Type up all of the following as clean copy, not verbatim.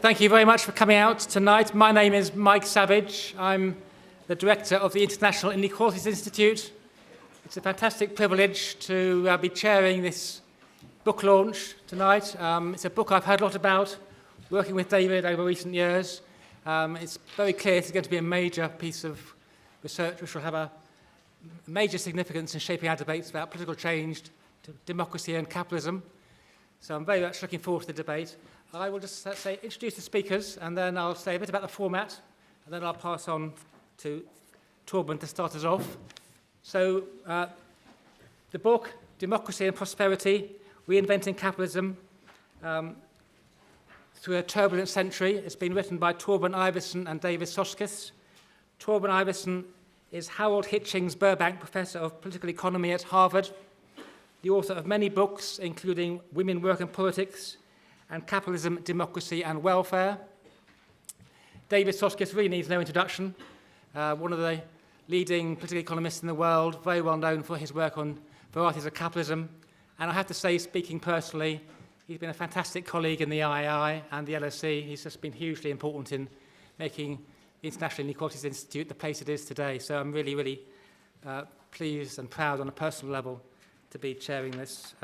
Thank you very much for coming out tonight. My name is Mike Savage. I'm the director of the International Inequalities Institute. It's a fantastic privilege to be chairing this book launch tonight. It's a book I've heard a lot about, working with David over recent years. It's very clear it's going to be a major piece of research which will have a major significance in shaping our debates about political change, democracy and capitalism. So I'm very much looking forward to the debate. I will just introduce the speakers, and then I'll say a bit about the format, and then I'll pass on to Torben to start us off. So the book, Democracy and Prosperity, Reinventing Capitalism Through a Turbulent Century. It's been written by Torben, Iversen and David Soskice. Torben Iversen is Harold Hitchings Burbank Professor of Political Economy at Harvard, the author of many books, including Women, Work and Politics, and Capitalism, Democracy and Welfare. David Soskice really needs no introduction. One of the leading political economists in the world, very well known for his work on varieties of capitalism. And I have to say, speaking personally, he's been a fantastic colleague in the IAI and the LSE. He's just been hugely important in making the International Inequalities Institute the place it is today. So I'm really, really pleased and proud on a personal level to be chairing this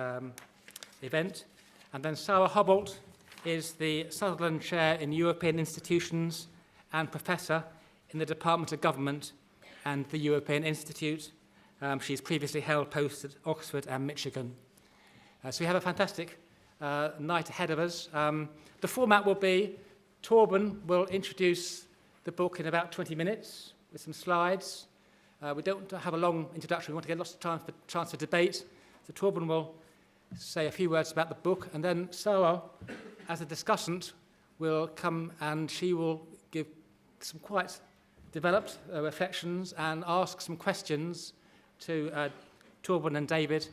event. And then Sara Hobolt is the Sutherland Chair in European Institutions and Professor in the Department of Government and the European Institute. She's previously held posts at Oxford and Michigan. So we have a fantastic night ahead of us. The format will be Torben will introduce the book in about 20 minutes with some slides. We don't have a long introduction. We want to get lots of time for chance for debate. So Torben will say a few words about the book, and then Sara, as a discussant, will come and she will give some quite developed reflections and ask some questions to Torben and David,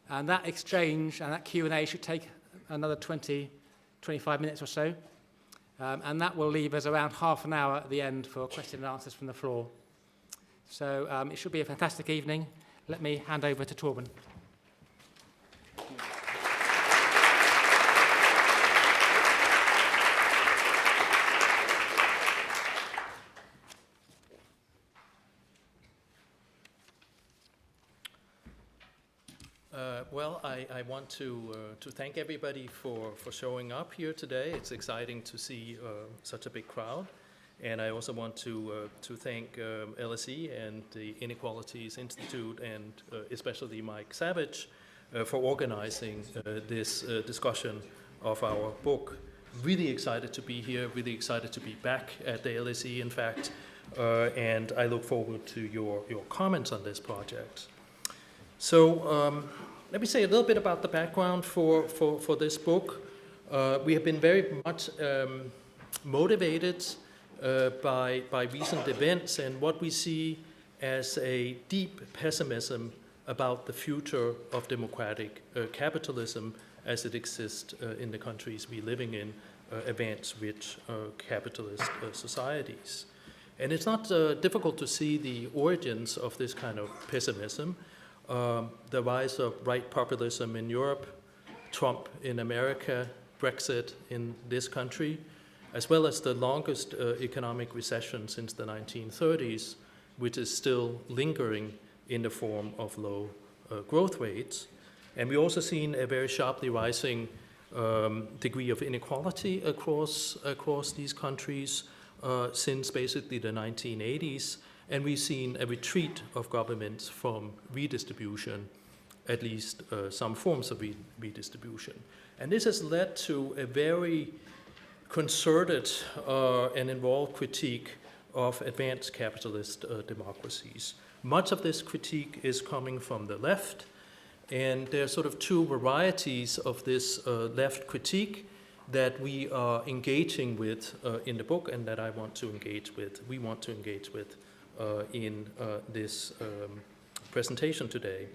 and that exchange and that Q&A should take another 20, 25 minutes or so, and that will leave us around half an hour at the end for question and answers from the floor. So it should be a fantastic evening. Let me hand over to Torben. Well, I want to thank everybody for showing up here today. It's exciting to see such a big crowd. And I also want to thank LSE and the Inequalities Institute and especially Mike Savage for organizing this discussion of our book. Really excited to be here, really excited to be back at the LSE, in fact, and I look forward to your comments on this project. So let me say a little bit about the background for this book. We have been very much motivated by recent events and what we see as a deep pessimism about the future of democratic capitalism as it exists in the countries we're living in, advanced-rich capitalist societies. And it's not difficult to see the origins of this kind of pessimism. The rise of right populism in Europe, Trump in America, Brexit in this country, as well as the longest economic recession since the 1930s, which is still lingering in the form of low growth rates. And we've also seen a very sharply rising degree of inequality across these countries since basically the 1980s. And we've seen a retreat of governments from redistribution, at least some forms of redistribution. And this has led to a very concerted and involved critique of advanced capitalist democracies. Much of this critique is coming from the left, and there are sort of two varieties of this left critique that we are engaging with in the book and that we want to engage with in this presentation today.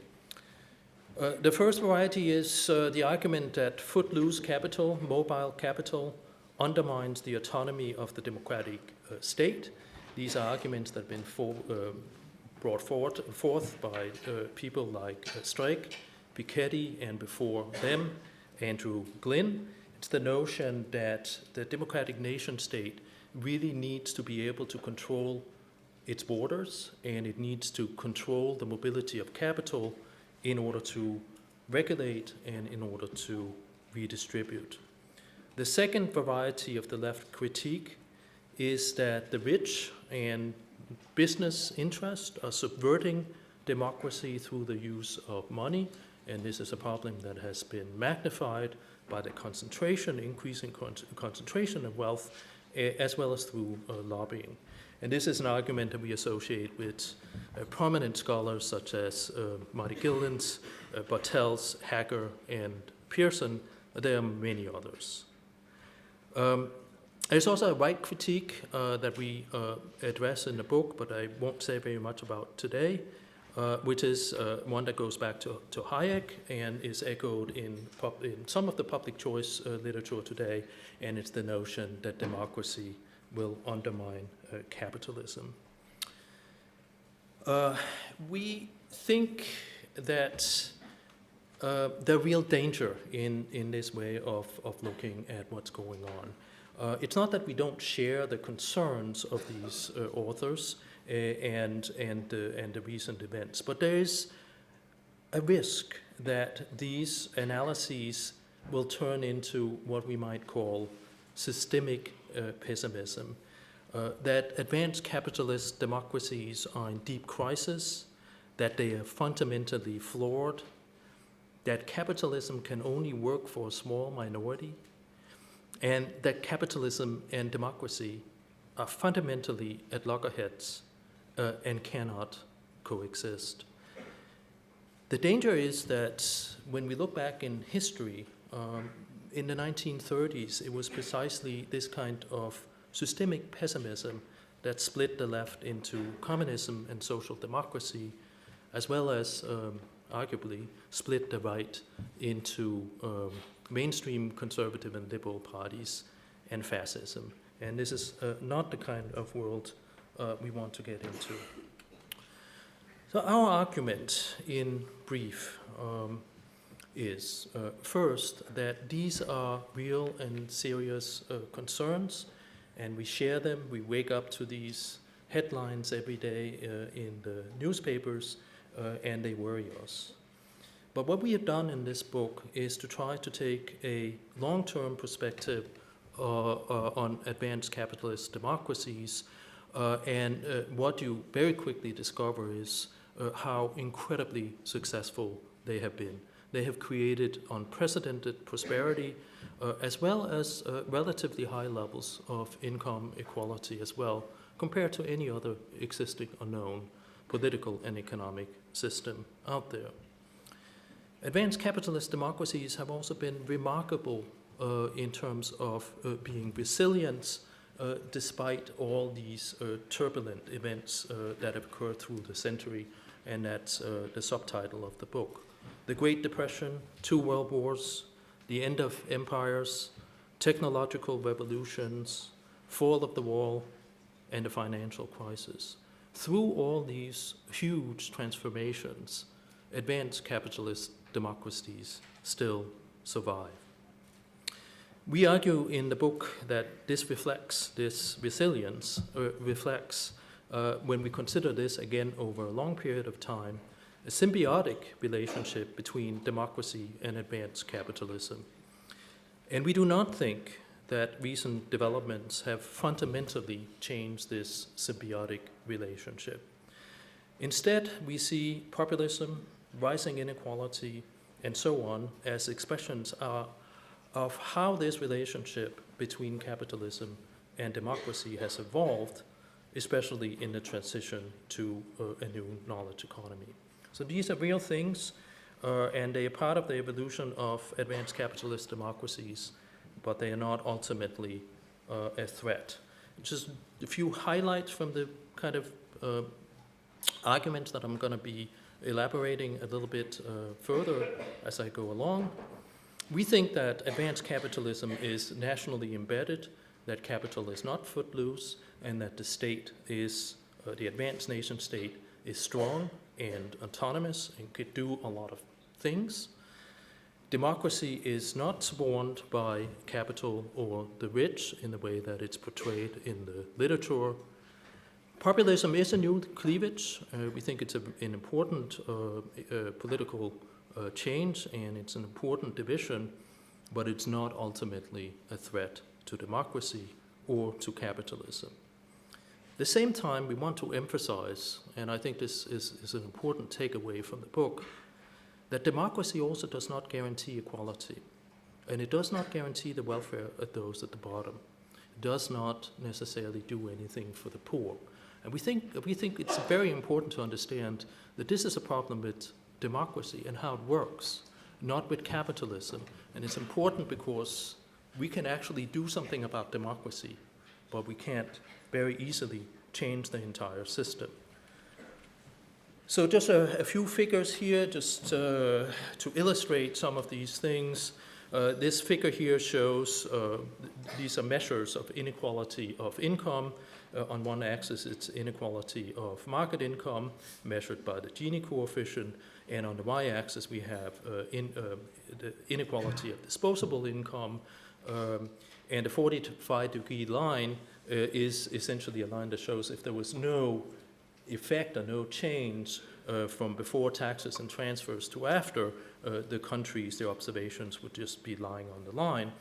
The first variety is the argument that footloose capital, mobile capital, undermines the autonomy of the democratic state. These are arguments that have been brought forth by people like Streeck, Piketty, and before them, Andrew Glynn. It's the notion that the democratic nation state really needs to be able to control its borders, and it needs to control the mobility of capital in order to regulate and in order to redistribute. The second variety of the left critique is that the rich and business interests are subverting democracy through the use of money, and this is a problem that has been magnified by the increasing concentration of wealth, as well as through lobbying. And this is an argument that we associate with prominent scholars such as Marty Gilden's, Bartels, Hacker, and Pearson. There are many others. There's also a right critique that we address in the book, but I won't say very much about today, which is one that goes back to Hayek and is echoed in some of the public choice literature today, and it's the notion that democracy will undermine capitalism. We think that the real danger in this way of looking at what's going on. It's not that we don't share the concerns of these authors and the recent events, but there is a risk that these analyses will turn into what we might call systemic pessimism, that advanced capitalist democracies are in deep crisis, that they are fundamentally flawed, that capitalism can only work for a small minority, and that capitalism and democracy are fundamentally at loggerheads and cannot coexist. The danger is that when we look back in history, in the 1930s, it was precisely this kind of systemic pessimism that split the left into communism and social democracy, as well as arguably split the right into mainstream conservative and liberal parties and fascism. And this is not the kind of world we want to get into. So our argument in brief is first that these are real and serious concerns, and we share them. We wake up to these headlines every day in the newspapers, and they worry us. But what we have done in this book is to try to take a long-term perspective on advanced capitalist democracies, and what you very quickly discover is how incredibly successful they have been. They have created unprecedented prosperity, as well as relatively high levels of income equality as well, compared to any other existing or known political and economic system out there. Advanced capitalist democracies have also been remarkable in terms of being resilient despite all these turbulent events that have occurred through the century, and that's the subtitle of the book. The Great Depression, 2 world wars, the end of empires, technological revolutions, fall of the wall, and the financial crisis. Through all these huge transformations, advanced capitalist democracies still survive. We argue in the book that this resilience reflects, when we consider this again over a long period of time, a symbiotic relationship between democracy and advanced capitalism. And we do not think that recent developments have fundamentally changed this symbiotic relationship. Instead, we see populism, rising inequality, and so on as expressions of how this relationship between capitalism and democracy has evolved, especially in the transition to a new knowledge economy. So these are real things, and they are part of the evolution of advanced capitalist democracies, but they are not ultimately a threat. Just a few highlights from the kind of arguments that I'm going to be elaborating a little bit further as I go along. We think that advanced capitalism is nationally embedded, that capital is not footloose, and that the state is, the advanced nation state is strong and autonomous and could do a lot of things. democracy is not spawned by capital or the rich in the way that it's portrayed in the literature. Populism is a new cleavage. We think it's an important political change, and it's an important division, but it's not ultimately a threat to democracy or to capitalism. At the same time, we want to emphasize, and I think this is an important takeaway from the book, that democracy also does not guarantee equality, and it does not guarantee the welfare of those at the bottom. It does not necessarily do anything for the poor. And we think it's very important to understand that this is a problem with democracy and how it works, not with capitalism. And it's important because we can actually do something about democracy, but we can't very easily change the entire system. So just a few figures here, just to illustrate some of these things. This figure here shows, these are measures of inequality of income. On one axis, it's inequality of market income, measured by the Gini coefficient, and on the y-axis, we have the inequality of disposable income, and the 45-degree line is essentially a line that shows if there was no effect or no change from before taxes and transfers to after, the countries, their observations would just be lying on the line.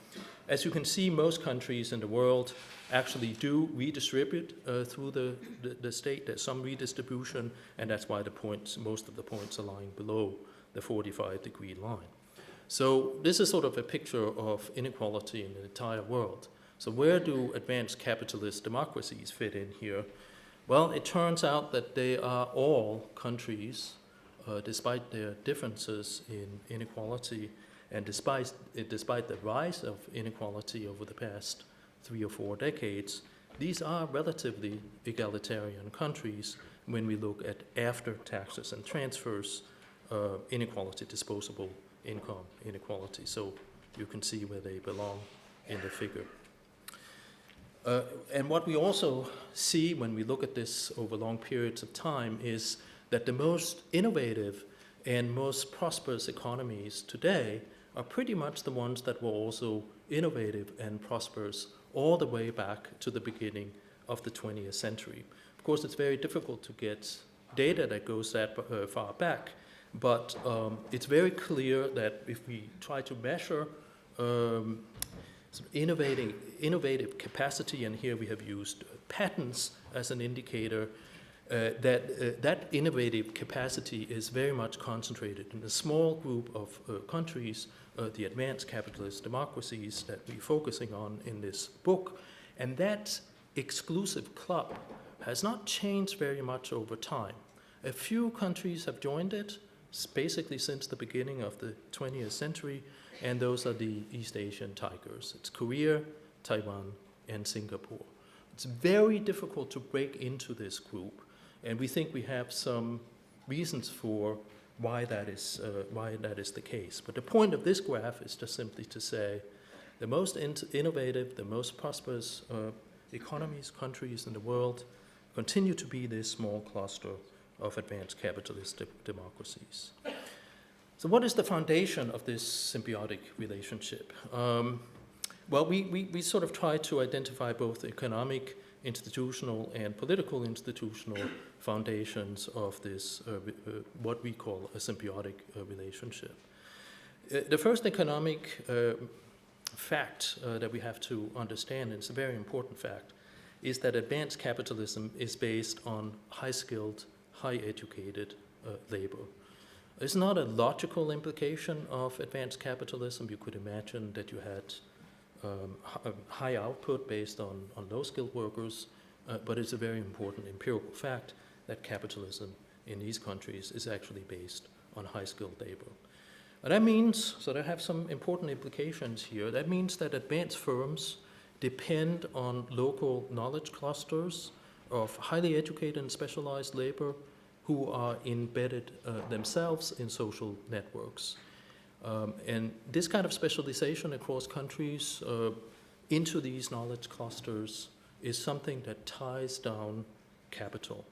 As you can see, most countries in the world actually do redistribute through the state. There's some redistribution, and that's why most of the points are lying below the 45-degree line. So this is sort of a picture of inequality in the entire world. So where do advanced capitalist democracies fit in here? Well, it turns out that they are all countries, despite their differences in inequality, and despite the rise of inequality over the past 3 or 4 decades, these are relatively egalitarian countries when we look at after taxes and transfers inequality, disposable income inequality. So you can see where they belong in the figure. And what we also see when we look at this over long periods of time is that the most innovative and most prosperous economies today are pretty much the ones that were also innovative and prosperous all the way back to the beginning of the 20th century. Of course, it's very difficult to get data that goes that far back, but it's very clear that if we try to measure innovative capacity, and here we have used patents as an indicator, that innovative capacity is very much concentrated in a small group of countries, the advanced capitalist democracies that we're focusing on in this book. And that exclusive club has not changed very much over time. A few countries have joined it, basically since the beginning of the 20th century, and those are the East Asian tigers. It's Korea, Taiwan, and Singapore. It's very difficult to break into this group, and we think we have some reasons for why that is the case. But the point of this graph is just simply to say the most innovative, the most prosperous economies, countries in the world continue to be this small cluster of advanced capitalist democracies. So what is the foundation of this symbiotic relationship? Well, we sort of try to identify both economic, institutional, and political institutional foundations of this, what we call a symbiotic relationship. The first economic fact that we have to understand, and it's a very important fact, is that advanced capitalism is based on high-skilled, high-educated labor. It's not a logical implication of advanced capitalism. You could imagine that you had high output based on low-skilled workers, but it's a very important empirical fact that capitalism in these countries is actually based on high-skilled labor. And that means, so they have some important implications here, that means that advanced firms depend on local knowledge clusters of highly educated and specialized labor who are embedded themselves in social networks. And this kind of specialization across countries into these knowledge clusters is something that ties down capital.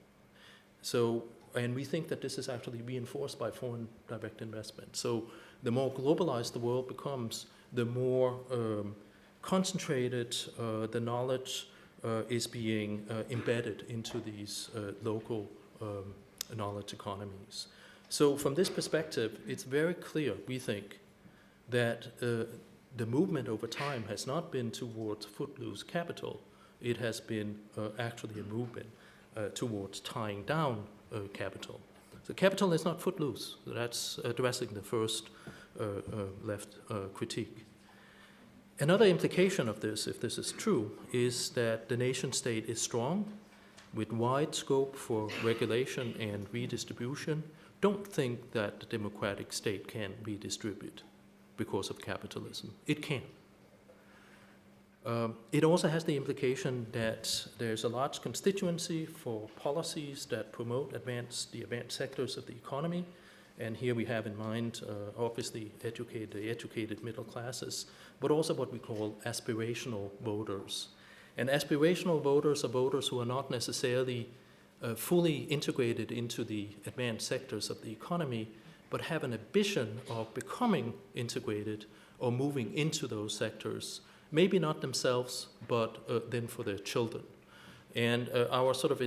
So And we think that this is actually reinforced by foreign direct investment. So the more globalized the world becomes, the more concentrated the knowledge is being embedded into these local knowledge economies. So from this perspective, it's very clear, we think, that the movement over time has not been towards footloose capital. It has been actually a movement towards tying down capital. So capital is not footloose. That's addressing the first left critique. Another implication of this, if this is true, is that the nation state is strong, with wide scope for regulation and redistribution. Don't think that the democratic state can redistribute because of capitalism. It can. It also has the implication that there's a large constituency for policies that promote the advanced sectors of the economy. And here we have in mind, obviously, the educated middle classes, but also what we call aspirational voters. And aspirational voters are voters who are not necessarily fully integrated into the advanced sectors of the economy, but have an ambition of becoming integrated or moving into those sectors, maybe not themselves, but then for their children. And our sort of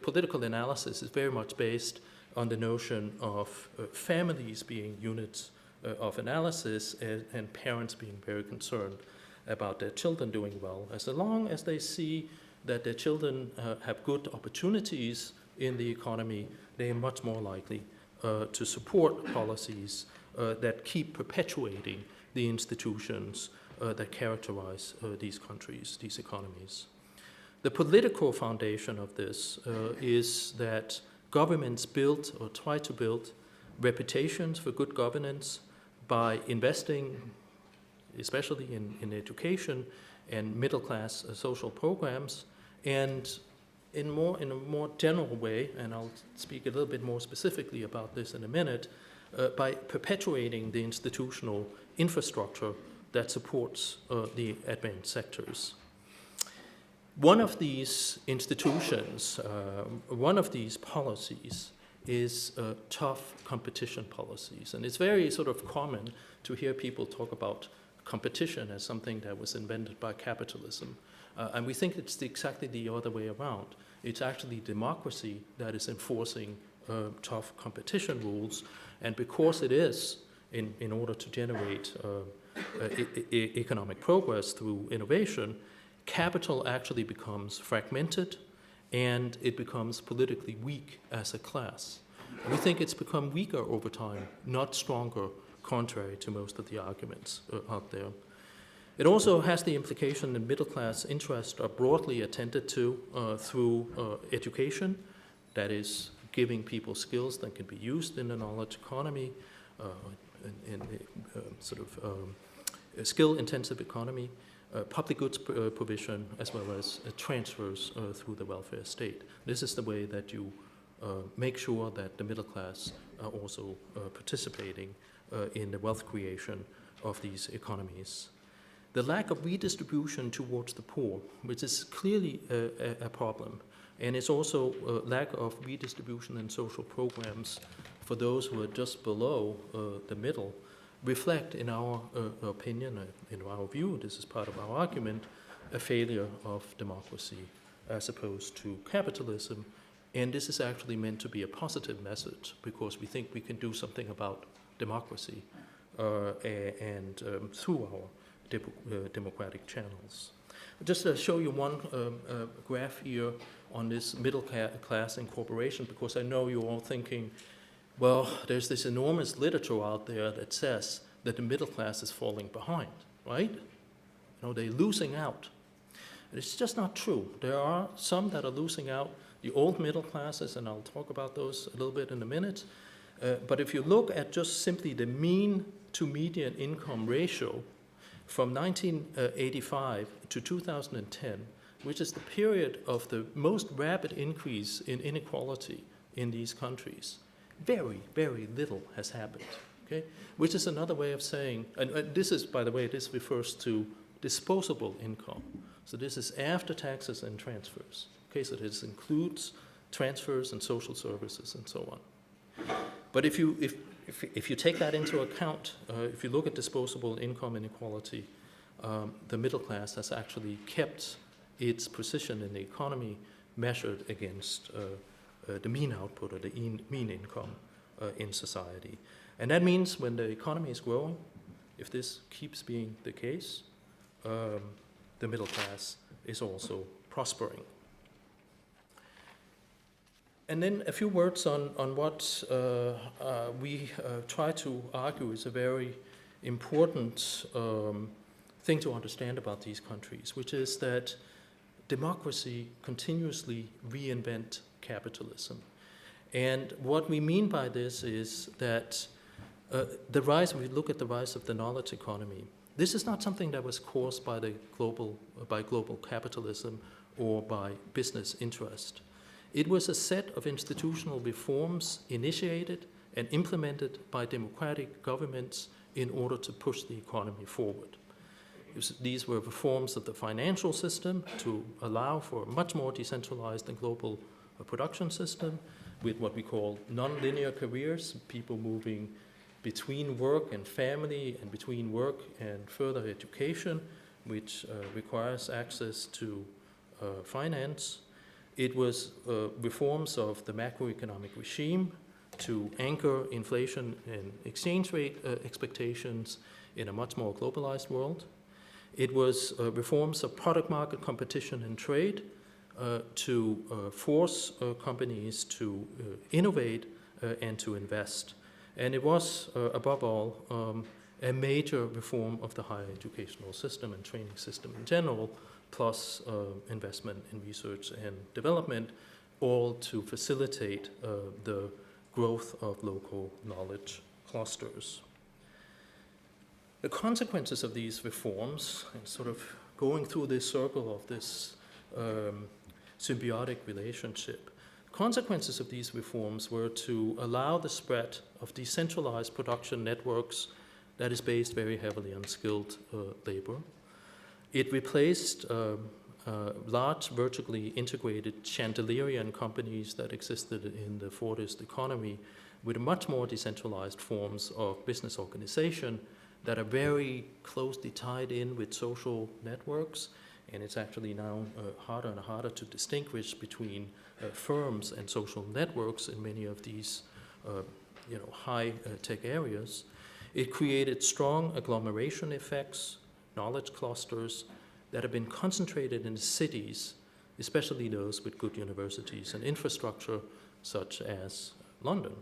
political analysis is very much based on the notion of families being units of analysis and parents being very concerned about their children doing well. As long as they see that their children have good opportunities in the economy, they are much more likely to support policies that keep perpetuating the institutions that characterize these countries, these economies. The political foundation of this is that governments build or try to build reputations for good governance by investing, especially in education and middle-class social programs, and in a more general way, and I'll speak a little bit more specifically about this in a minute, by perpetuating the institutional infrastructure that supports the advanced sectors. One of these institutions, one of these policies is tough competition policies. And it's very sort of common to hear people talk about competition as something that was invented by capitalism. And we think it's exactly the other way around. It's actually democracy that is enforcing tough competition rules. And because it is, in order to generate economic progress through innovation, capital actually becomes fragmented and it becomes politically weak as a class. We think it's become weaker over time, not stronger, contrary to most of the arguments out there. It also has the implication that middle class interests are broadly attended to through education, that is, giving people skills that can be used in the knowledge economy, in a skill-intensive economy, public goods provision, as well as transfers through the welfare state. This is the way that you make sure that the middle class are also participating in the wealth creation of these economies. The lack of redistribution towards the poor, which is clearly a problem, and it's also a lack of redistribution in social programs for those who are just below the middle, reflect, in our opinion, in our view, this is part of our argument, a failure of democracy as opposed to capitalism. And this is actually meant to be a positive message because we think we can do something about democracy and through our democratic channels. Just to show you one graph here on this middle class incorporation, because I know you're all thinking, well, there's this enormous literature out there that says that the middle class is falling behind, right? They're losing out. And it's just not true. There are some that are losing out, the old middle classes, and I'll talk about those a little bit in a minute. But if you look at just simply the mean to median income ratio from 1985 to 2010, which is the period of the most rapid increase in inequality in these countries, very, very little has happened, okay? Which is another way of saying, and this is, by the way, this refers to disposable income. So this is after taxes and transfers, okay? So this includes transfers and social services and so on. But if you take that into account, if you look at disposable income inequality, the middle class has actually kept its position in the economy measured against the mean output or the mean income in society. And that means when the economy is growing, if this keeps being the case, the middle class is also prospering. And then a few words on what we try to argue is a very important thing to understand about these countries, which is that democracy continuously reinvent capitalism. And what we mean by this is that when we look at the rise of the knowledge economy, this is not something that was caused by global capitalism or by business interest. It was a set of institutional reforms initiated and implemented by democratic governments in order to push the economy forward. These were reforms of the financial system to allow for a much more decentralized and global production system with what we call non-linear careers, people moving between work and family and between work and further education, which requires access to finance. It was reforms of the macroeconomic regime to anchor inflation and exchange rate expectations in a much more globalized world. It was reforms of product market competition and trade to force companies to innovate and to invest. And it was, above all, a major reform of the higher educational system and training system in general, plus investment in research and development, all to facilitate the growth of local knowledge clusters. The consequences of these reforms, and sort of going through this circle of this symbiotic relationship, consequences of these reforms were to allow the spread of decentralized production networks that is based very heavily on skilled labor. It replaced large vertically integrated Chandlerian companies that existed in the Fordist economy with much more decentralized forms of business organization that are very closely tied in with social networks. And it's actually now harder and harder to distinguish between firms and social networks in many of these high-tech areas. It created strong agglomeration effects, knowledge clusters that have been concentrated in cities, especially those with good universities and infrastructure such as London.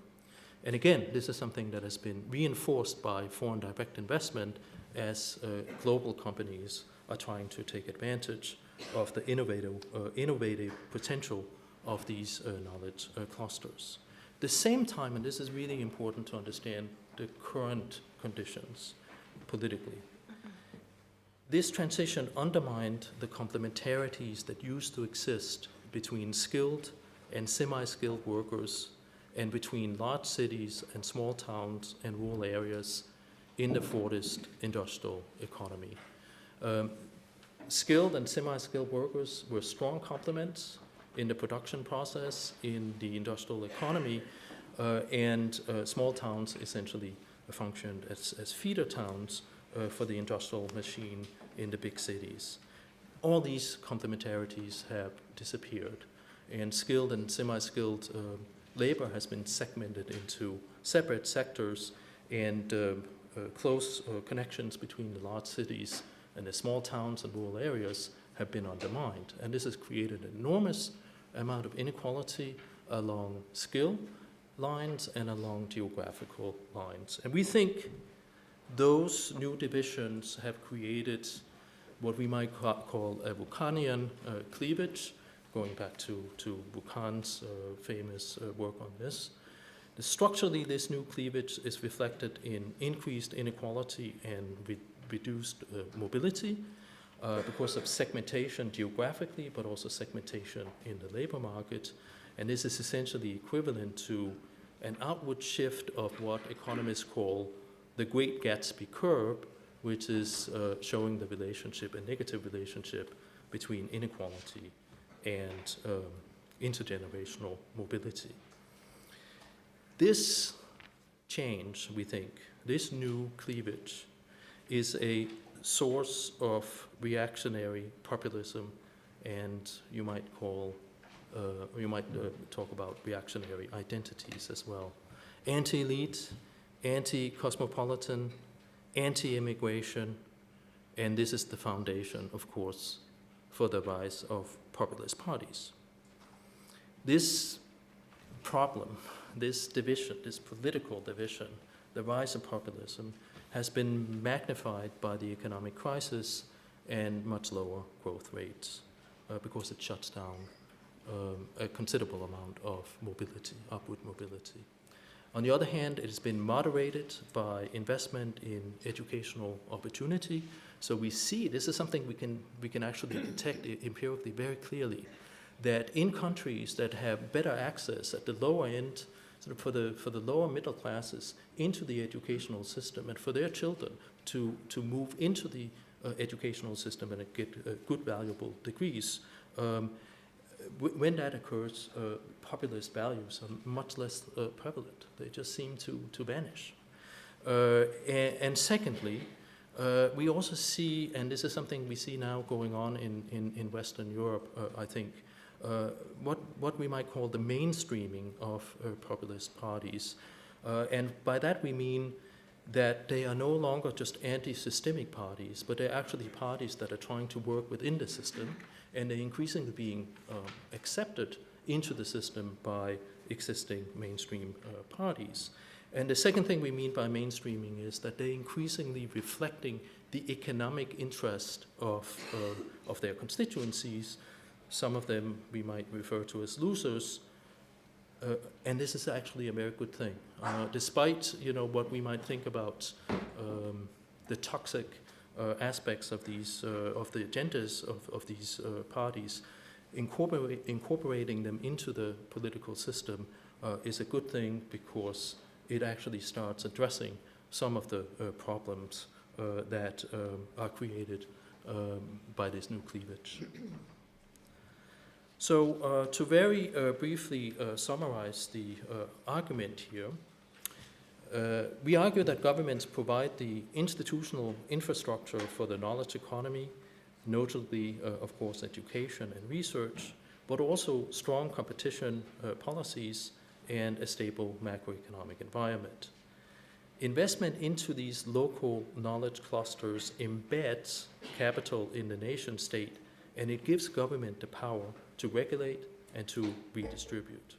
And again, this is something that has been reinforced by foreign direct investment as global companies are trying to take advantage of the innovative potential of these knowledge clusters. At the same time, and this is really important to understand the current conditions politically, this transition undermined the complementarities that used to exist between skilled and semi-skilled workers and between large cities and small towns and rural areas in the Fordist industrial economy. Skilled and semi-skilled workers were strong complements in the production process in the industrial economy, and small towns essentially functioned as feeder towns for the industrial machine in the big cities. All these complementarities have disappeared, and skilled and semi-skilled labor has been segmented into separate sectors, and close connections between the large cities and the small towns and rural areas have been undermined. And this has created an enormous amount of inequality along skill lines and along geographical lines. And we think those new divisions have created what we might call a Vulcanian cleavage, going back to Vulcan's famous work on this. Structurally, this new cleavage is reflected in increased inequality and reduced mobility because of segmentation geographically, but also segmentation in the labor market. And this is essentially equivalent to an outward shift of what economists call the Great Gatsby curve, which is showing the relationship, a negative relationship between inequality and intergenerational mobility. This change, we think, this new cleavage is a source of reactionary populism, and you might talk about reactionary identities as well. Anti-elite, anti-cosmopolitan, anti-immigration, and this is the foundation, of course, for the rise of populist parties. This problem, this division, this political division, the rise of populism, has been magnified by the economic crisis and much lower growth rates because it shuts down a considerable amount of mobility, upward mobility. On the other hand, it has been moderated by investment in educational opportunity. So we see, this is something we can actually detect empirically very clearly, that in countries that have better access at the lower end, sort of for the lower middle classes, into the educational system, and for their children to move into the educational system and get good, valuable degrees, when that occurs, populist values are much less prevalent. They just seem to vanish. And secondly, we also see, and this is something we see now going on in Western Europe, I think, what we might call the mainstreaming of populist parties. And by that we mean that they are no longer just anti-systemic parties, but they're actually parties that are trying to work within the system, and they're increasingly being accepted into the system by existing mainstream parties. And the second thing we mean by mainstreaming is that they're increasingly reflecting the economic interest of their constituencies. Some of them we might refer to as losers, and this is actually a very good thing. Despite what we might think about the toxic aspects of these of the agendas of these parties, incorporating them into the political system is a good thing, because it actually starts addressing some of the problems that are created by this new cleavage. So to very briefly summarize the argument here, we argue that governments provide the institutional infrastructure for the knowledge economy, notably, of course, education and research, but also strong competition policies and a stable macroeconomic environment. Investment into these local knowledge clusters embeds capital in the nation state, and it gives government the power to regulate and to redistribute.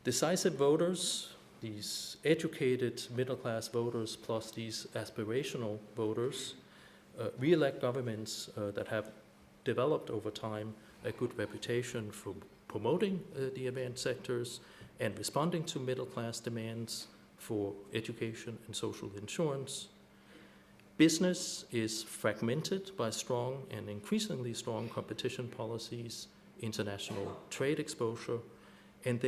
Decisive voters, these educated middle-class voters plus these aspirational voters, re-elect governments that have developed over time a good reputation for promoting the event sectors and responding to middle-class demands for education and social insurance. Business is fragmented by strong and increasingly strong competition policies, international trade exposure, and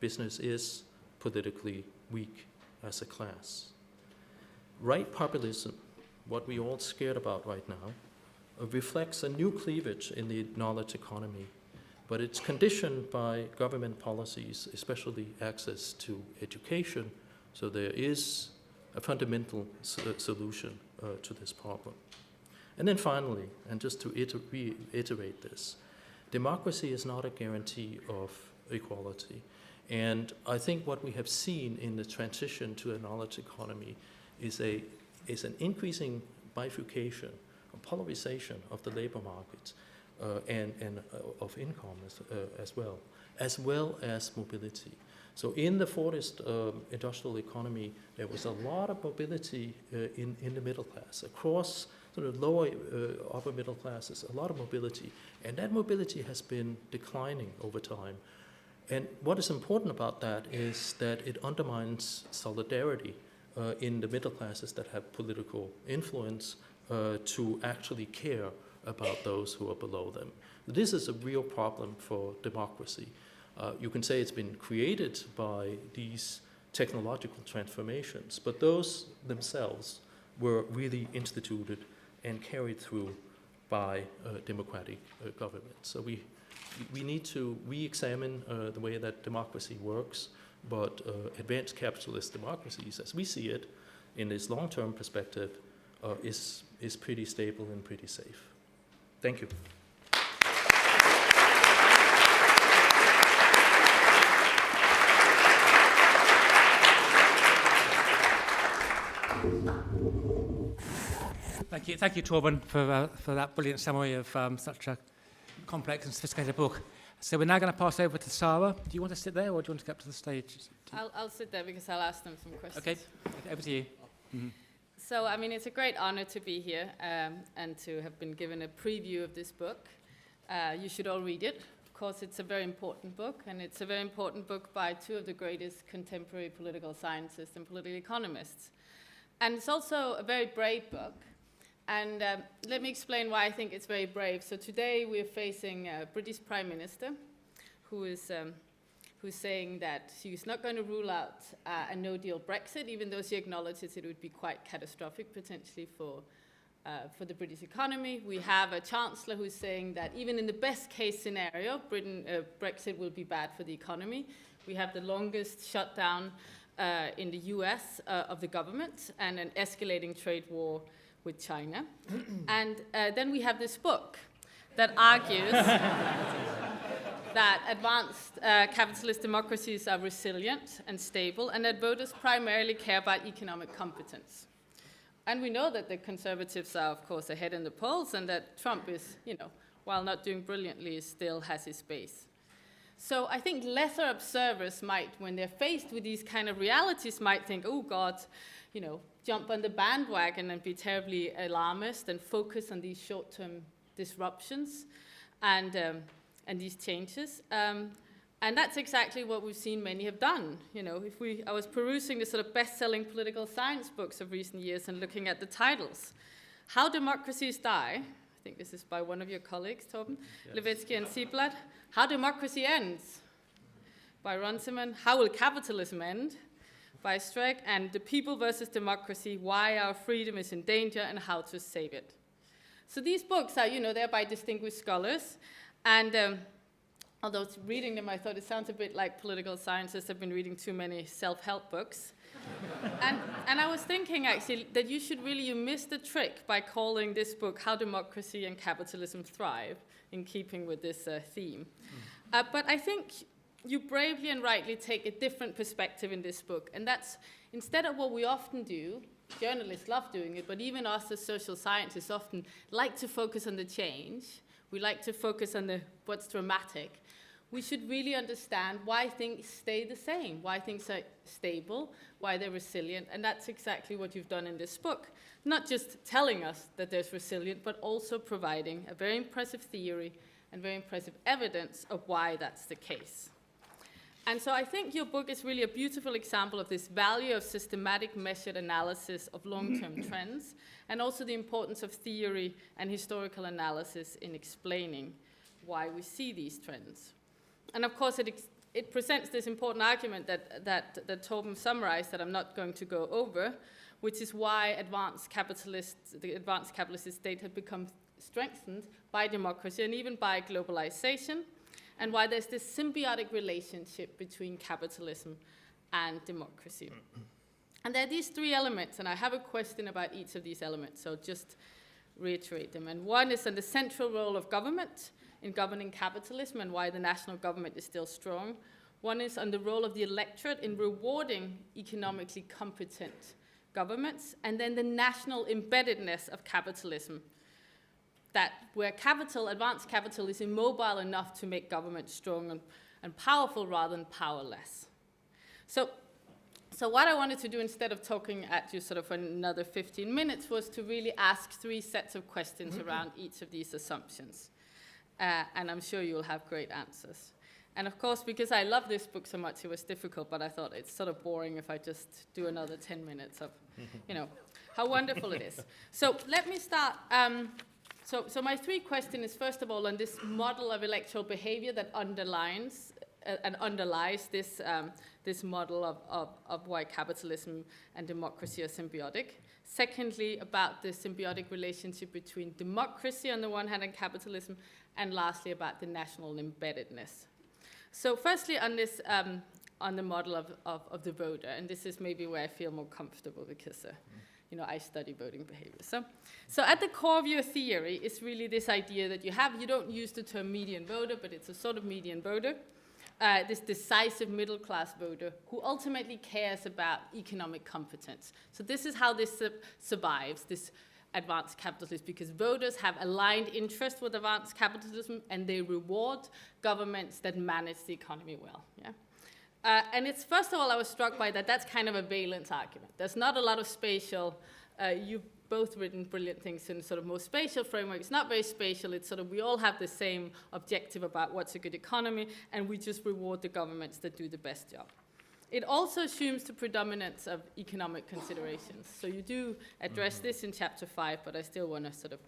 business is politically weak as a class. Right populism, what we're all scared about right now, reflects a new cleavage in the knowledge economy, but it's conditioned by government policies, especially access to education, so there is a fundamental solution to this problem. And then finally, and just to reiterate this, democracy is not a guarantee of equality. And I think what we have seen in the transition to a knowledge economy is an increasing bifurcation, a polarization of the labor market and of income as well as mobility. So in the Fordist industrial economy, there was a lot of mobility in the middle class, across sort of lower upper middle classes, a lot of mobility. And that mobility has been declining over time. And what is important about that is that it undermines solidarity in the middle classes that have political influence to actually care about those who are below them. This is a real problem for democracy. You can say it's been created by these technological transformations, but those themselves were really instituted and carried through by democratic government. So we we need to re-examine the way that democracy works, but advanced capitalist democracies, as we see it in this long-term perspective, is pretty stable and pretty safe. Thank you. Thank you, Torben, for that brilliant summary of such a complex and sophisticated book. So we're now going to pass over to Sara. Do you want to sit there, or do you want to get up to the stage? I'll sit there because I'll ask them some questions. Okay, over to you. Mm-hmm. So, I mean, it's a great honor to be here and to have been given a preview of this book. You should all read it. Of course, it's a very important book, and it's a very important book by two of the greatest contemporary political scientists and political economists. And it's also a very brave book. And let me explain why I think it's very brave. So today we're facing a British Prime Minister who's saying that she's not going to rule out a no-deal Brexit, even though she acknowledges it would be quite catastrophic potentially for the British economy. We have a Chancellor who's saying that even in the best-case scenario, Brexit will be bad for the economy. We have the longest shutdown in the US of the government and an escalating trade war with China. And then we have this book that argues that advanced capitalist democracies are resilient and stable, and that voters primarily care about economic competence. And we know that the conservatives are, of course, ahead in the polls, and that Trump is, while not doing brilliantly, still has his base. So I think lesser observers might, when they're faced with these kind of realities, might think, oh God, jump on the bandwagon and be terribly alarmist and focus on these short-term disruptions and these changes. And that's exactly what we've seen many have done. I was perusing the sort of best-selling political science books of recent years and looking at the titles. How Democracies Die, I think this is by one of your colleagues, Torben, yes. Levitsky and Sieblatt. How Democracy Ends, by Runciman. How Will Capitalism End, by Streeck, and The People versus Democracy, Why Our Freedom is in Danger and How to Save It. So these books are, they're by distinguished scholars, and although reading them, I thought it sounds a bit like political scientists have been reading too many self-help books. and I was thinking, actually, that you missed the trick by calling this book How Democracy and Capitalism Thrive, in keeping with this theme. But I think you bravely and rightly take a different perspective in this book, and that's, instead of what we often do, journalists love doing it, but even us as social scientists often like to focus on the change. We like to focus on what's dramatic. We should really understand why things stay the same, why things are stable, why they're resilient, and that's exactly what you've done in this book. Not just telling us that there's resilient, but also providing a very impressive theory and very impressive evidence of why that's the case. And so I think your book is really a beautiful example of this value of systematic measured analysis of long-term trends, and also the importance of theory and historical analysis in explaining why we see these trends. And of course, it presents this important argument that Torben summarized that I'm not going to go over, which is why the advanced capitalist state have become strengthened by democracy and even by globalization, and why there's this symbiotic relationship between capitalism and democracy. And there are these three elements, and I have a question about each of these elements, so just reiterate them. And one is on the central role of government in governing capitalism and why the national government is still strong. One is on the role of the electorate in rewarding economically competent governments, and then the national embeddedness of capitalism, that where advanced capital is immobile enough to make government strong and powerful rather than powerless. So what I wanted to do, instead of talking at you sort of for another 15 minutes, was to really ask three sets of questions around each of these assumptions. And I'm sure you'll have great answers. And of course, because I love this book so much, it was difficult, but I thought it's sort of boring if I just do another 10 minutes of, how wonderful it is. So let me start. So my three questions is, first of all, on this model of electoral behavior that underlines and underlies this, this model of why capitalism and democracy are symbiotic. Secondly, about the symbiotic relationship between democracy on the one hand and capitalism, and lastly about the national embeddedness. So firstly on this, on the model of the voter, and this is maybe where I feel more comfortable because you know, I study voting behavior. So at the core of your theory is really this idea that you don't use the term median voter, but it's a sort of median voter, this decisive middle class voter who ultimately cares about economic competence. So this is how this survives, this advanced capitalism, because voters have aligned interest with advanced capitalism and they reward governments that manage the economy well. Yeah? And it's, first of all, I was struck by that that's kind of a valence argument. There's not a lot of spatial, you've both written brilliant things in sort of more spatial framework. It's not very spatial, it's sort of, we all have the same objective about what's a good economy, and we just reward the governments that do the best job. It also assumes the predominance of economic considerations. So you do address this in chapter 5, but I still want to sort of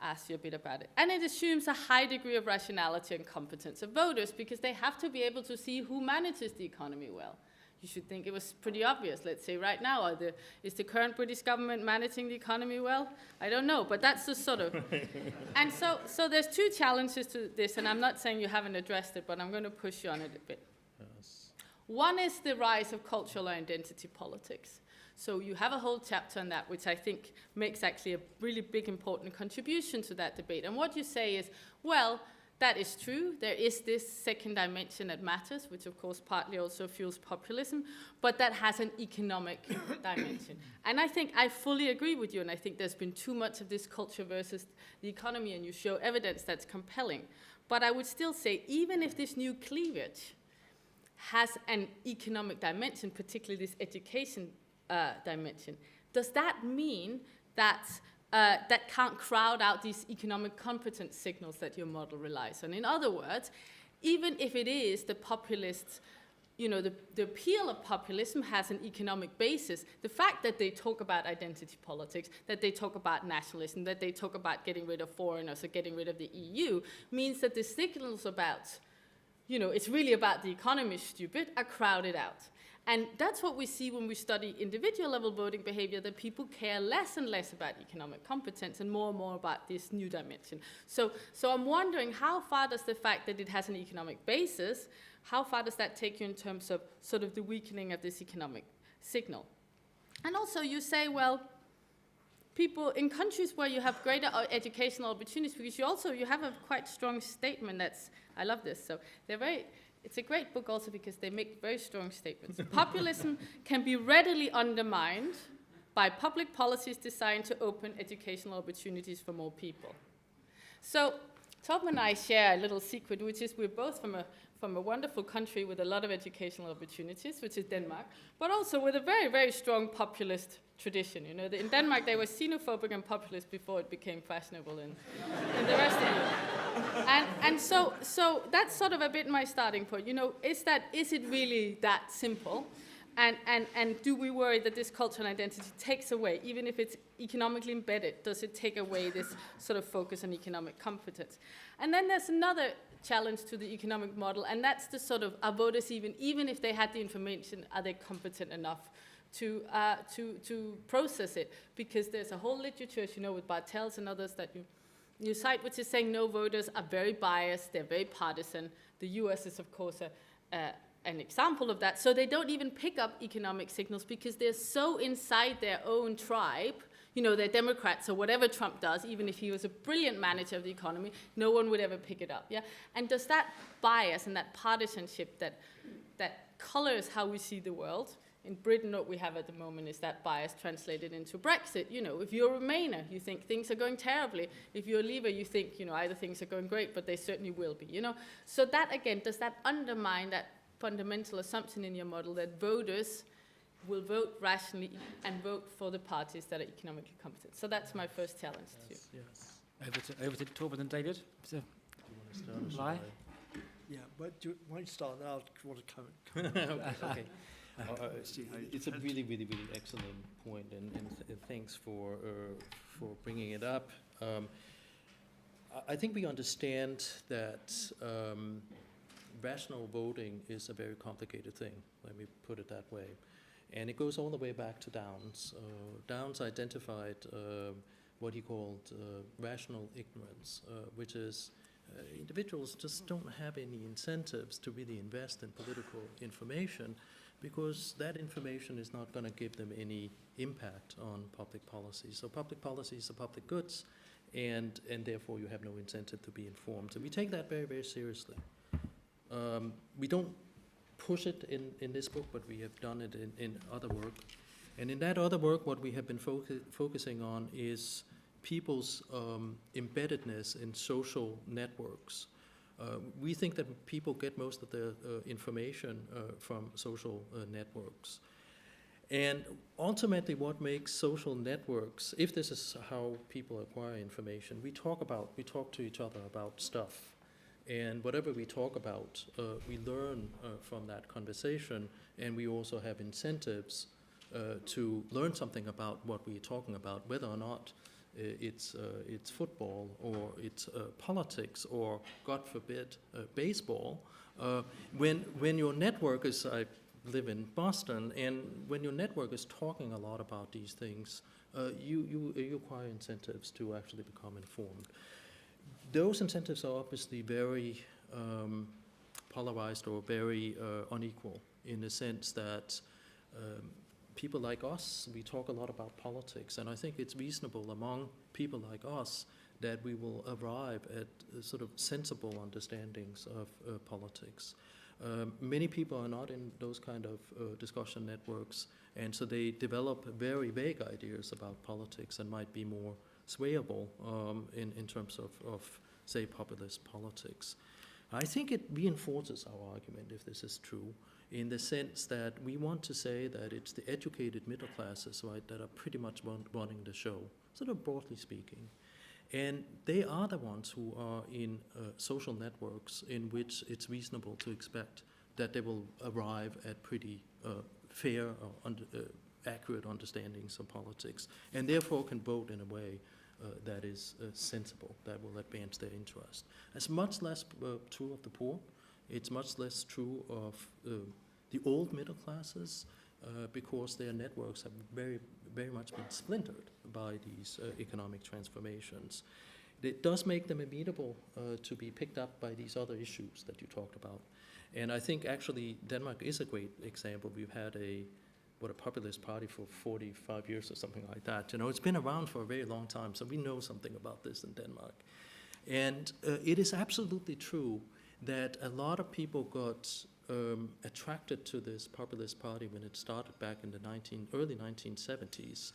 ask you a bit about it. And it assumes a high degree of rationality and competence of voters because they have to be able to see who manages the economy well. You should think it was pretty obvious, let's say right now. Is the current British government managing the economy well? I don't know, but that's the sort of... And so there's two challenges to this, and I'm not saying you haven't addressed it, but I'm going to push you on it a bit. Yes. One is the rise of cultural identity politics. So you have a whole chapter on that, which I think makes actually a really big, important contribution to that debate. And what you say is, well, that is true. There is this second dimension that matters, which of course partly also fuels populism, but that has an economic dimension. And I think I fully agree with you, and I think there's been too much of this culture versus the economy, and you show evidence that's compelling. But I would still say, even if this new cleavage has an economic dimension, particularly this education dimension, does that mean that that can't crowd out these economic competence signals that your model relies on? In other words, even if it is the populists, you know, the appeal of populism has an economic basis, the fact that they talk about identity politics, that they talk about nationalism, that they talk about getting rid of foreigners or getting rid of the EU, means that the signals about, you know, it's really about the economy, stupid, are crowded out. And that's what we see when we study individual level voting behavior, that people care less and less about economic competence and more about this new dimension. So I'm wondering, how far does the fact that it has an economic basis, how far does that take you in terms of sort of the weakening of this economic signal? And also you say, well, people in countries where you have greater educational opportunities, because you have a quite strong statement that's, I love this, so it's a great book also because they make very strong statements. Populism can be readily undermined by public policies designed to open educational opportunities for more people. So Torben and I share a little secret, which is we're both from a wonderful country with a lot of educational opportunities, which is Denmark, but also with a very, very strong populist tradition. You know, in Denmark they were xenophobic and populist before it became fashionable in the rest of Europe. And so that's sort of a bit my starting point. You know, is it really that simple? And do we worry that this cultural identity takes away, even if it's economically embedded, does it take away this sort of focus on economic competence? And then there's another challenge to the economic model, and that's the sort of, are voters even if they had the information, are they competent enough to process it? Because there's a whole literature, as you know, with Bartels and others that you cite, which is saying no, voters are very biased, they're very partisan. The US is, of course, an example of that. So they don't even pick up economic signals because they're so inside their own tribe. You know, they're Democrats, so whatever Trump does, even if he was a brilliant manager of the economy, no one would ever pick it up. Yeah? And does that bias and that partisanship that colors how we see the world? In Britain, what we have at the moment is that bias translated into Brexit. You know, if you're a Remainer, you think things are going terribly. If you're a Leaver, you think, you know, either things are going great, but they certainly will be, you know. So that, again, does that undermine that fundamental assumption in your model that voters will vote rationally and vote for the parties that are economically competent? So that's my first challenge to you. Yes. Over to Torben and David. So, Do you want to start? Or Yeah, but why don't you start and I'll want to comment. okay. It's a really, really, really excellent point, and thanks for bringing it up. I think we understand that rational voting is a very complicated thing, let me put it that way. And it goes all the way back to Downs. Downs identified what he called rational ignorance, which is individuals just don't have any incentives to really invest in political information because that information is not going to give them any impact on public policy. So public policies are public goods, and therefore you have no incentive to be informed. So we take that very, very seriously. We don't push it in this book, but we have done it in other work. And in that other work, what we have been focusing on is people's embeddedness in social networks. We think that people get most of their information from social networks. And ultimately what makes social networks, if this is how people acquire information, we talk to each other about stuff. And whatever we talk about, we learn from that conversation, and we also have incentives to learn something about what we're talking about, whether or not it's football or it's politics or, God forbid, baseball. When your network is, I live in Boston, and when your network is talking a lot about these things, you acquire incentives to actually become informed. Those incentives are obviously very polarized or very unequal in the sense that people like us, we talk a lot about politics, and I think it's reasonable among people like us that we will arrive at sort of sensible understandings of politics. Many people are not in those kind of discussion networks, and so they develop very vague ideas about politics and might be more swayable in terms of, say, populist politics. I think it reinforces our argument, if this is true, in the sense that we want to say that it's the educated middle classes, right, that are pretty much running the show, sort of broadly speaking. And they are the ones who are in social networks in which it's reasonable to expect that they will arrive at pretty fair or accurate understandings of politics, and therefore can vote in a way that is sensible, that will advance their interest. It's much less true of the poor. It's much less true of the old middle classes because their networks have very, very much been splintered by these economic transformations. It does make them amenable to be picked up by these other issues that you talked about. And I think actually Denmark is a great example. We've had a populist party for 45 years or something like that. You know, it's been around for a very long time, so we know something about this in Denmark. And it is absolutely true that a lot of people got attracted to this populist party when it started back in the early 1970s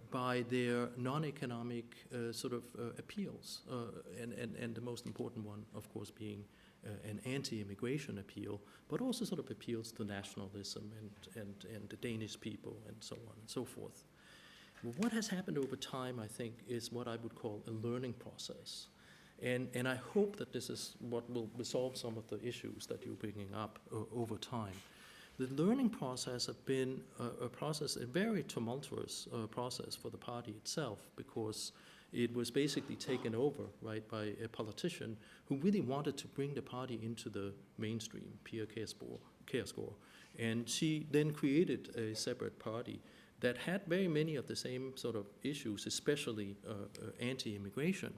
by their non-economic sort of appeals, and the most important one, of course, being an anti-immigration appeal, but also sort of appeals to nationalism and the Danish people and so on and so forth. Well, what has happened over time, I think, is what I would call a learning process. And I hope that this is what will resolve some of the issues that you're bringing up over time. The learning process has been a very tumultuous process for the party itself, because it was basically taken over, right, by a politician who really wanted to bring the party into the mainstream, Pia Kjærsgaard. And she then created a separate party that had very many of the same sort of issues, especially anti-immigration.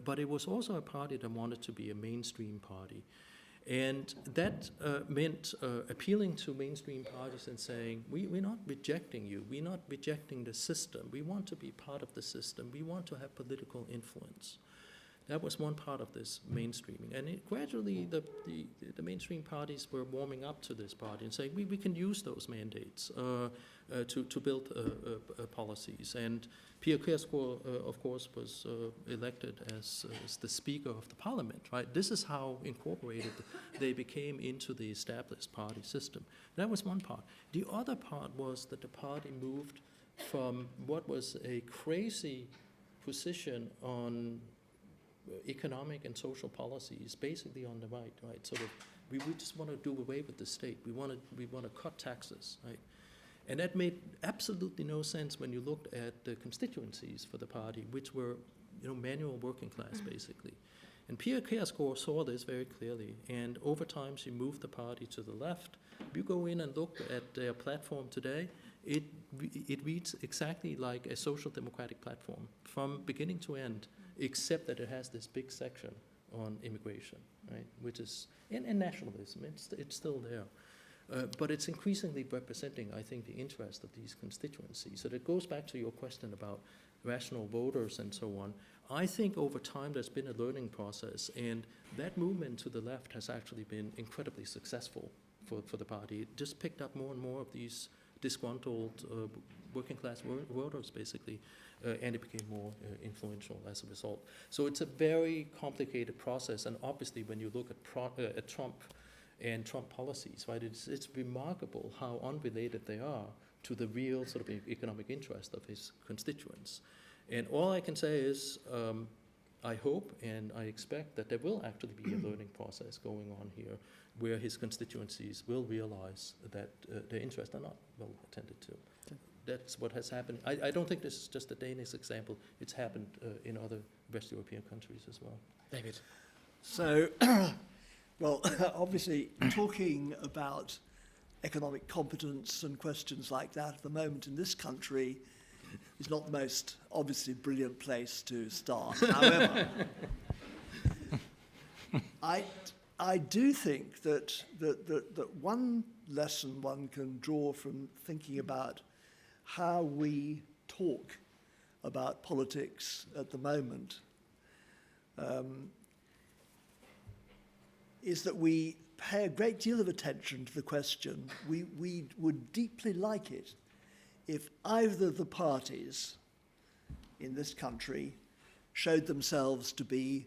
But it was also a party that wanted to be a mainstream party. And that meant appealing to mainstream parties and saying, we're not rejecting you, we're not rejecting the system, we want to be part of the system, we want to have political influence. That was one part of this mainstreaming. And gradually the mainstream parties were warming up to this party and saying, we can use those mandates to build policies. And Pia Kjærsgaard, of course, was elected as the Speaker of the Parliament, right? This is how incorporated they became into the established party system. That was one part. The other part was that the party moved from what was a crazy position on economic and social policies, basically on the right? Sort of, we just want to do away with the state. We want to cut taxes, right? And that made absolutely no sense when you looked at the constituencies for the party, which were, manual working class, basically. And Pia Kjærsgaard saw this very clearly, and over time she moved the party to the left. If you go in and look at their platform today, it reads exactly like a social democratic platform from beginning to end, except that it has this big section on immigration, right? Which is, and nationalism, it's still there. But it's increasingly representing, I think, the interest of these constituencies. So that goes back to your question about rational voters and so on. I think over time there's been a learning process, and that movement to the left has actually been incredibly successful for the party. It just picked up more and more of these disgruntled working class voters, basically, and it became more influential as a result. So it's a very complicated process, and obviously when you look at Trump and Trump policies, right, it's remarkable how unrelated they are to the real sort of economic interest of his constituents. And all I can say is I hope and I expect that there will actually be a learning process going on here where his constituencies will realize that their interests are not well attended to. That's what has happened. I don't think this is just a Danish example. It's happened in other West European countries as well. David. So, well, obviously, talking about economic competence and questions like that at the moment in this country is not the most obviously brilliant place to start. However, I do think that one lesson one can draw from thinking about how we talk about politics at the moment is that we pay a great deal of attention to the question. We would deeply like it if either of the parties in this country showed themselves to be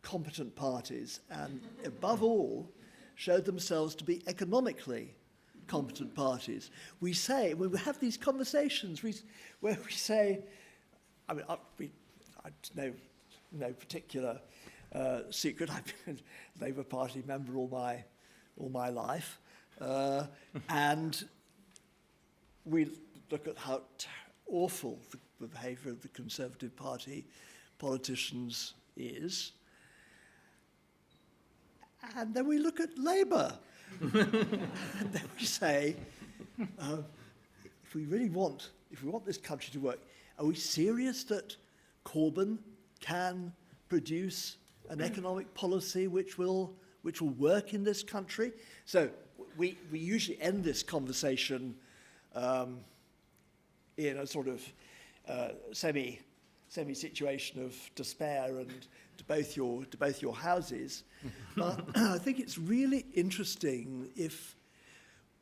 competent parties and, above all, showed themselves to be economically competent parties. We say, when we have these conversations where we say, I mean, no particular secret. I've been a Labour Party member all my life, and we look at how awful the behaviour of the Conservative Party politicians is, and then we look at Labour, and then we say, if we want this country to work, are we serious that Torben can produce an economic policy which will work in this country? So we usually end this conversation in a sort of semi situation of despair and to both your houses. But I think it's really interesting if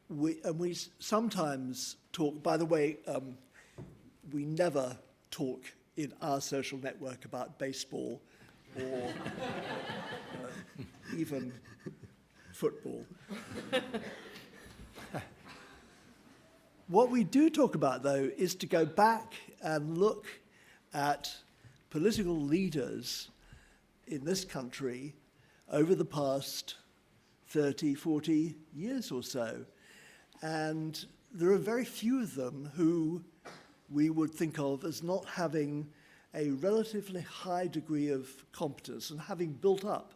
we sometimes talk. By the way, we never talk in our social network about baseball or even football. What we do talk about, though, is to go back and look at political leaders in this country over the past 30, 40 years or so. And there are very few of them who we would think of as not having a relatively high degree of competence and having built up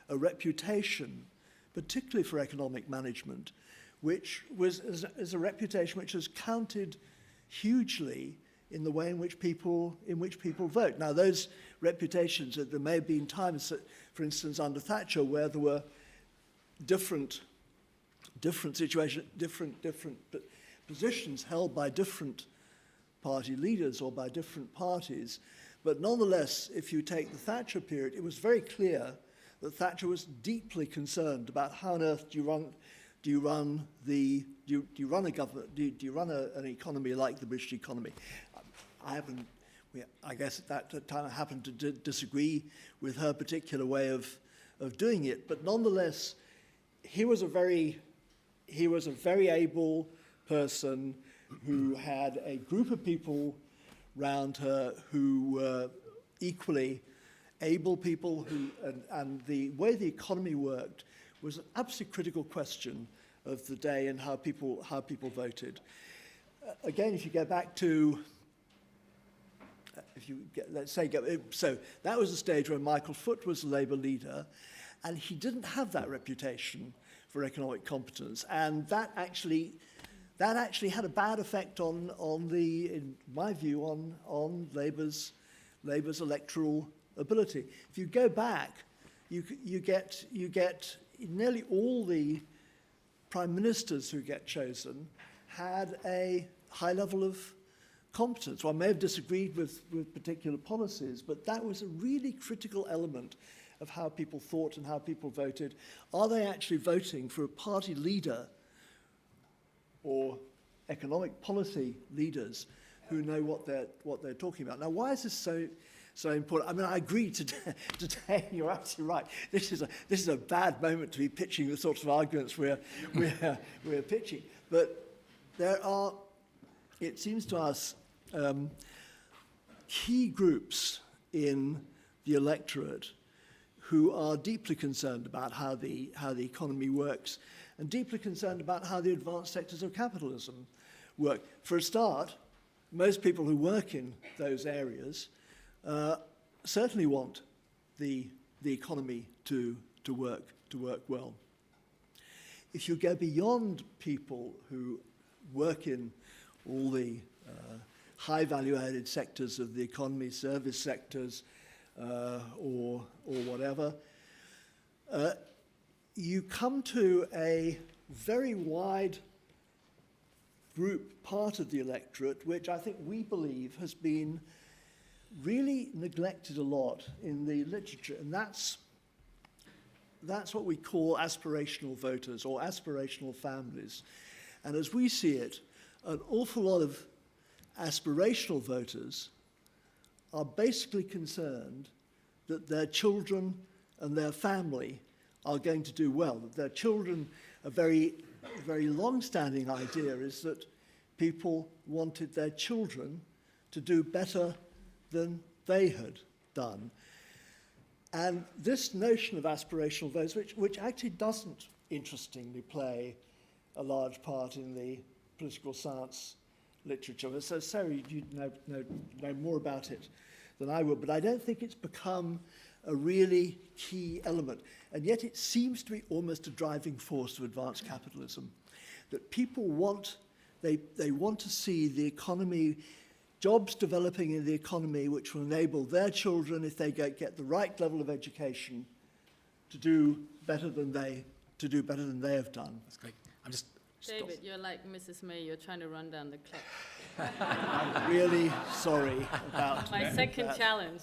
a reputation, particularly for economic management, which is a reputation which has counted hugely in the way in which people vote. Now, those reputations, there may have been times, for instance, under Thatcher, where there were different situations, different positions held by different party leaders or by different parties. But nonetheless, if you take the Thatcher period, it was very clear that Thatcher was deeply concerned about how on earth do you run a government? Do you run an economy like the British economy? I guess at that time I happened to disagree with her particular way of doing it. But nonetheless, he was a very able person who had a group of people round her who were equally able people and the way the economy worked was an absolutely critical question of the day and how people voted. Again, if you go back to if you get, let's say, so that was a stage where Michael Foot was the Labour leader, and he didn't have that reputation for economic competence, and that actually had a bad effect on the, in my view, on Labour's electoral ability. If you go back, you get nearly all the prime ministers who get chosen had a high level of competence. Well, I may have disagreed with particular policies, but that was a really critical element of how people thought and how people voted. Are they actually voting for a party leader or economic policy leaders who know what they're talking about? Now, why is this so important? I mean, I agree today. You're absolutely right. This is a bad moment to be pitching the sorts of arguments we're pitching. But there are, it seems to us, key groups in the electorate who are deeply concerned about how the economy works and deeply concerned about how the advanced sectors of capitalism work. For a start, most people who work in those areas certainly want the economy to work well. If you go beyond people who work in all the high value-added sectors of the economy, service sectors, or whatever, you come to a very wide group, part of the electorate, which I think we believe has been really neglected a lot in the literature, and that's what we call aspirational voters or aspirational families. And as we see it, an awful lot of aspirational voters are basically concerned that their children and their family are going to do well, that their children, a very long-standing idea is that people wanted their children to do better than they had done. And this notion of aspirational votes, which actually doesn't, interestingly, play a large part in the political science literature. So, Sara, you know more about it than I would, but I don't think it's become a really key element. And yet it seems to be almost a driving force of advanced capitalism, that people want, they want to see the economy, jobs developing in the economy which will enable their children, if they get the right level of education, to do better than they have done. That's great. David, you're like Mrs. May, you're trying to run down the clock. I'm really sorry about My second challenge.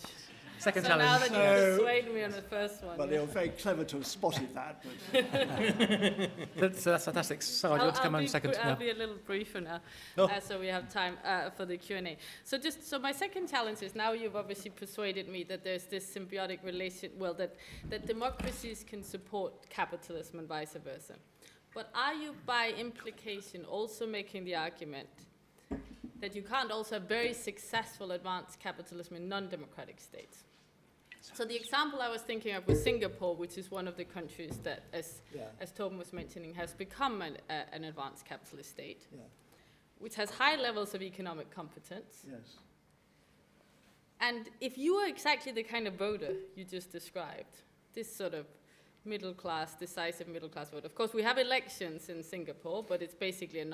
Second So challenge. now that you persuaded me on the first one. But they were very clever to have spotted that. That's fantastic. Sarah, do you want to come on second? I'll be a little briefer now, Oh. so we have time for the Q&A. So my second challenge is, now you've obviously persuaded me that there's this symbiotic relation, well, that democracies can support capitalism and vice versa. But are you, by implication, also making the argument that you can't also have very successful advanced capitalism in non-democratic states? So the example I was thinking of was Singapore, which is one of the countries that, as Torben was mentioning, has become an advanced capitalist state, which has high levels of economic competence. Yes. And if you are exactly the kind of voter you just described, this sort of middle class, decisive middle class vote. Of course, we have elections in Singapore, but it's basically a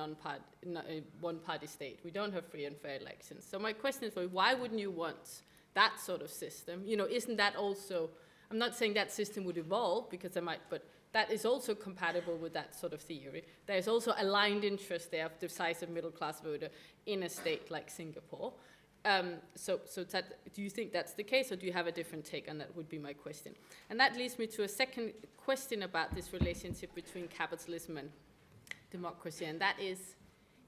one-party state. We don't have free and fair elections. So my question is, why wouldn't you want that sort of system? You know, isn't that also, I'm not saying that system would evolve, because it might, but that is also compatible with that sort of theory. There's also aligned interest there of decisive middle class voter in a state like Singapore. So do you think that's the case, or do you have a different take on that, would be my question. And that leads me to a second question about this relationship between capitalism and democracy, and that is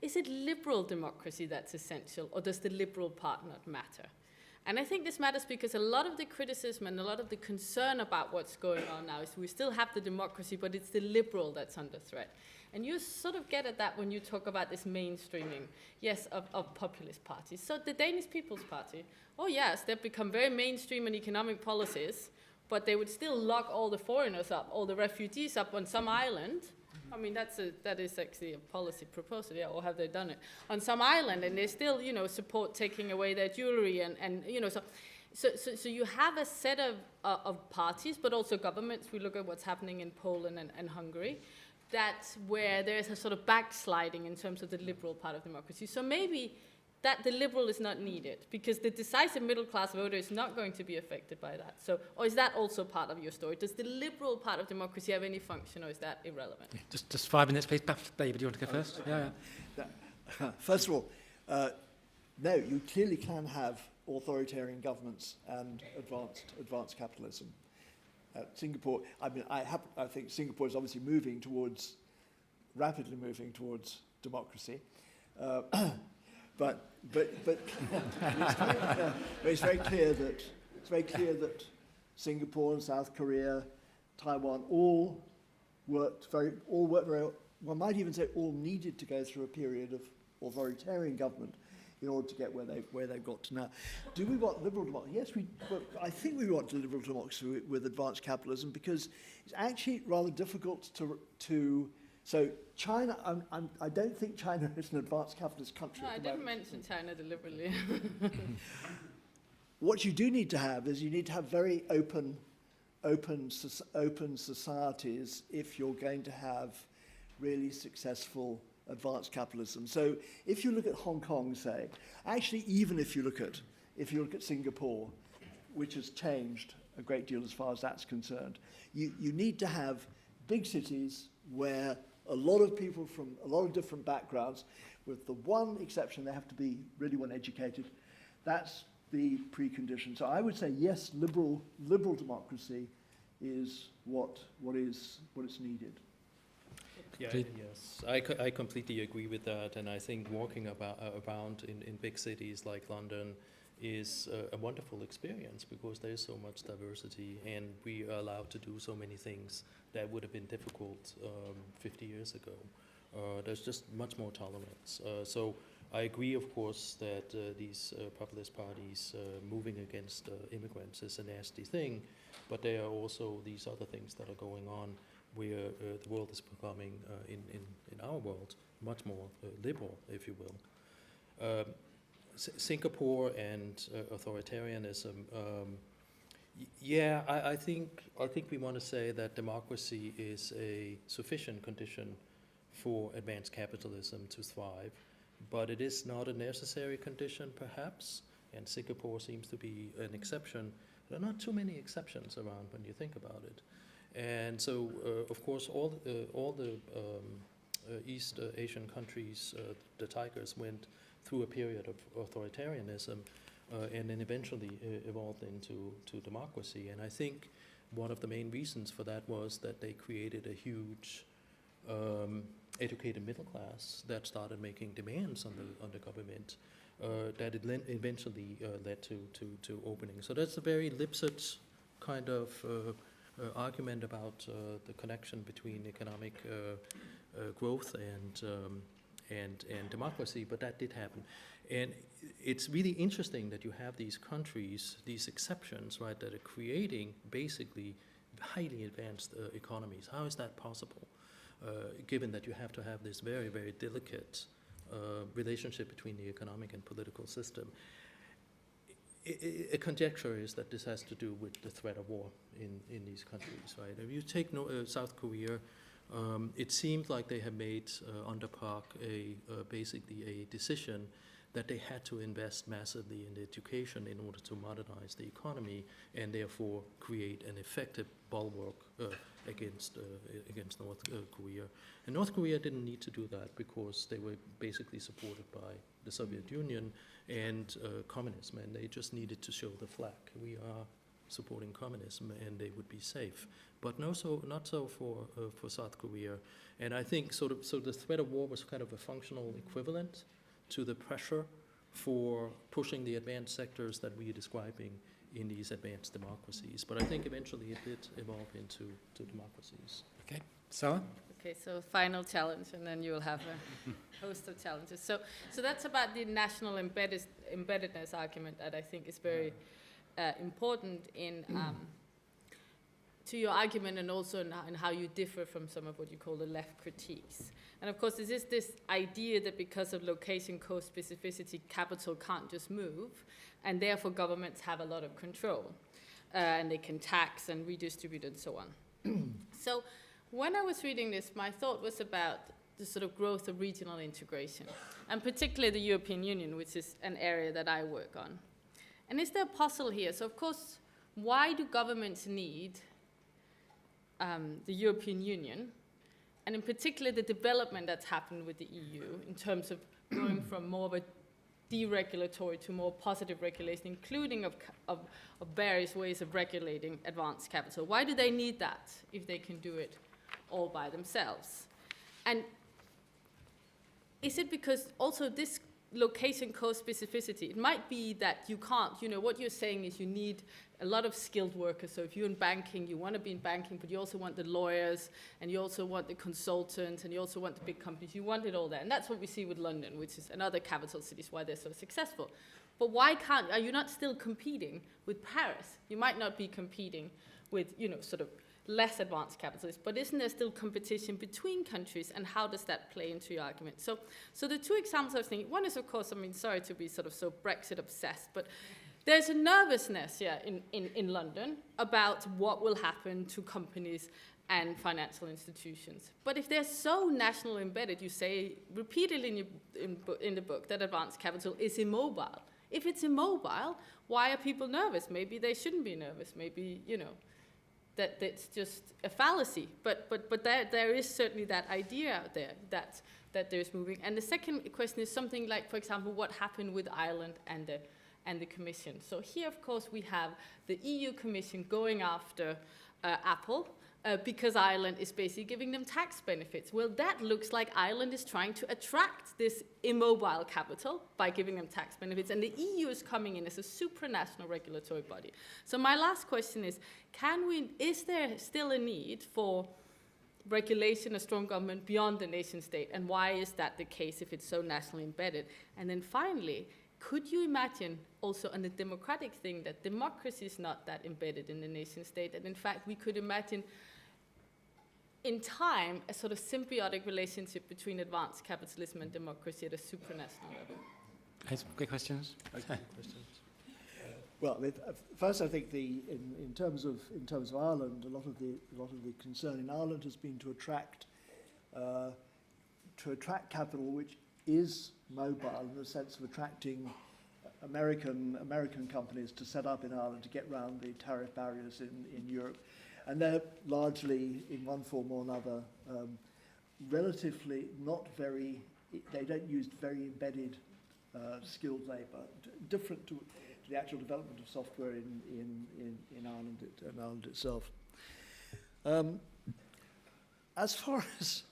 it liberal democracy that's essential, or does the liberal part not matter? And I think this matters because a lot of the criticism and a lot of the concern about what's going on now is we still have the democracy, but it's the liberal that's under threat. And you sort of get at that when you talk about this mainstreaming, yes, of populist parties. So the Danish People's Party, oh yes, they've become very mainstream in economic policies, but they would still lock all the foreigners up, all the refugees up on some island, I mean, that is actually a policy proposal, yeah, or have they done it? On some island, and they still, support taking away their jewelry, and so you have a set of parties, but also governments. We look at what's happening in Poland and Hungary, that's where there's a sort of backsliding in terms of the liberal part of democracy. So maybe that the liberal is not needed, because the decisive middle class voter is not going to be affected by that. So, or is that also part of your story? Does the liberal part of democracy have any function, or is that irrelevant? Yeah, just 5 minutes, please. David, do you want to go first? Yeah. First of all, no, you clearly can have authoritarian governments and advanced capitalism. Singapore, I mean, I think Singapore is obviously rapidly moving towards democracy. But it's very clear that Singapore and South Korea, Taiwan all worked very. One might even say all needed to go through a period of authoritarian government in order to get where they've got to now. Do we want liberal democracy? Yes, I think we want liberal democracy with advanced capitalism, because it's actually rather difficult to. So China, I don't think China is an advanced capitalist country. No, I didn't mention China deliberately. What you do need to have is you need to have very open societies if you're going to have really successful advanced capitalism. So if you look at Hong Kong, say, actually even if you look at Singapore, which has changed a great deal as far as that's concerned, you need to have big cities where a lot of people from a lot of different backgrounds, with the one exception, they have to be really well educated. That's the precondition. So I would say yes, liberal democracy is what is needed. Yeah, yes, I completely agree with that, and I think walking around in big cities like London is a wonderful experience, because there is so much diversity, and we are allowed to do so many things that would have been difficult 50 years ago. There's just much more tolerance. So I agree, of course, that these populist parties moving against immigrants is a nasty thing, but there are also these other things that are going on where the world is becoming, in our world, much more liberal, if you will. Singapore and authoritarianism. I think we want to say that democracy is a sufficient condition for advanced capitalism to thrive, but it is not a necessary condition, perhaps. And Singapore seems to be an exception. There are not too many exceptions around when you think about it. And so, of course, all the East Asian countries, the tigers, went through a period of authoritarianism and then eventually evolved into democracy. And I think one of the main reasons for that was that they created a huge educated middle class that started making demands on the government that it eventually led to opening. So that's a very Lipset kind of argument about the connection between economic growth and democracy, but that did happen. And it's really interesting that you have these countries, these exceptions, right, that are creating basically highly advanced economies. How is that possible, given that you have to have this very, very delicate relationship between the economic and political system? A conjecture is that this has to do with the threat of war in these countries, right? If you take South Korea, it seemed like they had made under Park basically a decision that they had to invest massively in education in order to modernize the economy and therefore create an effective bulwark against North Korea. And North Korea didn't need to do that because they were basically supported by the Soviet Union and communism, and they just needed to show the flag. We are supporting communism, and they would be safe. But not so for South Korea. And I think so the threat of war was kind of a functional equivalent to the pressure for pushing the advanced sectors that we are describing in these advanced democracies. But I think eventually it did evolve into democracies. Okay, Sara? Okay, so final challenge, and then you will have a host of challenges. So that's about the national embeddedness argument that I think is very important in to your argument and also in how you differ from some of what you call the left critiques. And of course, there is this idea that because of location co-specificity, capital can't just move, and therefore governments have a lot of control, and they can tax and redistribute and so on. So when I was reading this, my thought was about the sort of growth of regional integration, and particularly the European Union, which is an area that I work on. And is there a puzzle here? So of course, why do governments need the European Union, and in particular the development that's happened with the EU in terms of going from more of a deregulatory to more positive regulation, including of various ways of regulating advanced capital? Why do they need that if they can do it all by themselves? And is it because also this location co-specificity, it might be that you can't, what you're saying is you need a lot of skilled workers. So if you're in banking, you want to be in banking, but you also want the lawyers, and you also want the consultants, and you also want the big companies. You want it all there. And that's what we see with London, which is another capital cities, why they're so successful. But are you not still competing with Paris? You might not be competing with, sort of less advanced capitalists, but isn't there still competition between countries, and how does that play into your argument? So the two examples I was thinking, one is, of course, sorry to be sort of so Brexit obsessed, but there's a nervousness in London about what will happen to companies and financial institutions. But if they're so national embedded, you say repeatedly in the book that advanced capital is immobile. If it's immobile, why are people nervous? Maybe they shouldn't be nervous. Maybe, that it's just a fallacy. But there is certainly that idea out there that there's moving. And the second question is something like, for example, what happened with Ireland and the Commission. So here, of course, we have the EU Commission going after Apple because Ireland is basically giving them tax benefits. Well, that looks like Ireland is trying to attract this immobile capital by giving them tax benefits, and the EU is coming in as a supranational regulatory body. So my last question is, is there still a need for regulation, a strong government beyond the nation state, and why is that the case if it's so nationally embedded? And then finally, could you imagine also on the democratic thing that democracy is not that embedded in the nation state, and in fact we could imagine in time a sort of symbiotic relationship between advanced capitalism and democracy at a supranational level? Any good questions? Okay. Questions? Well, first I think in terms of Ireland, a lot of the concern in Ireland has been to attract capital which is mobile, in the sense of attracting American companies to set up in Ireland to get around the tariff barriers in Europe. And they're largely, in one form or another, relatively not very, they don't use very embedded skilled labour, different to the actual development of software in Ireland itself. As far as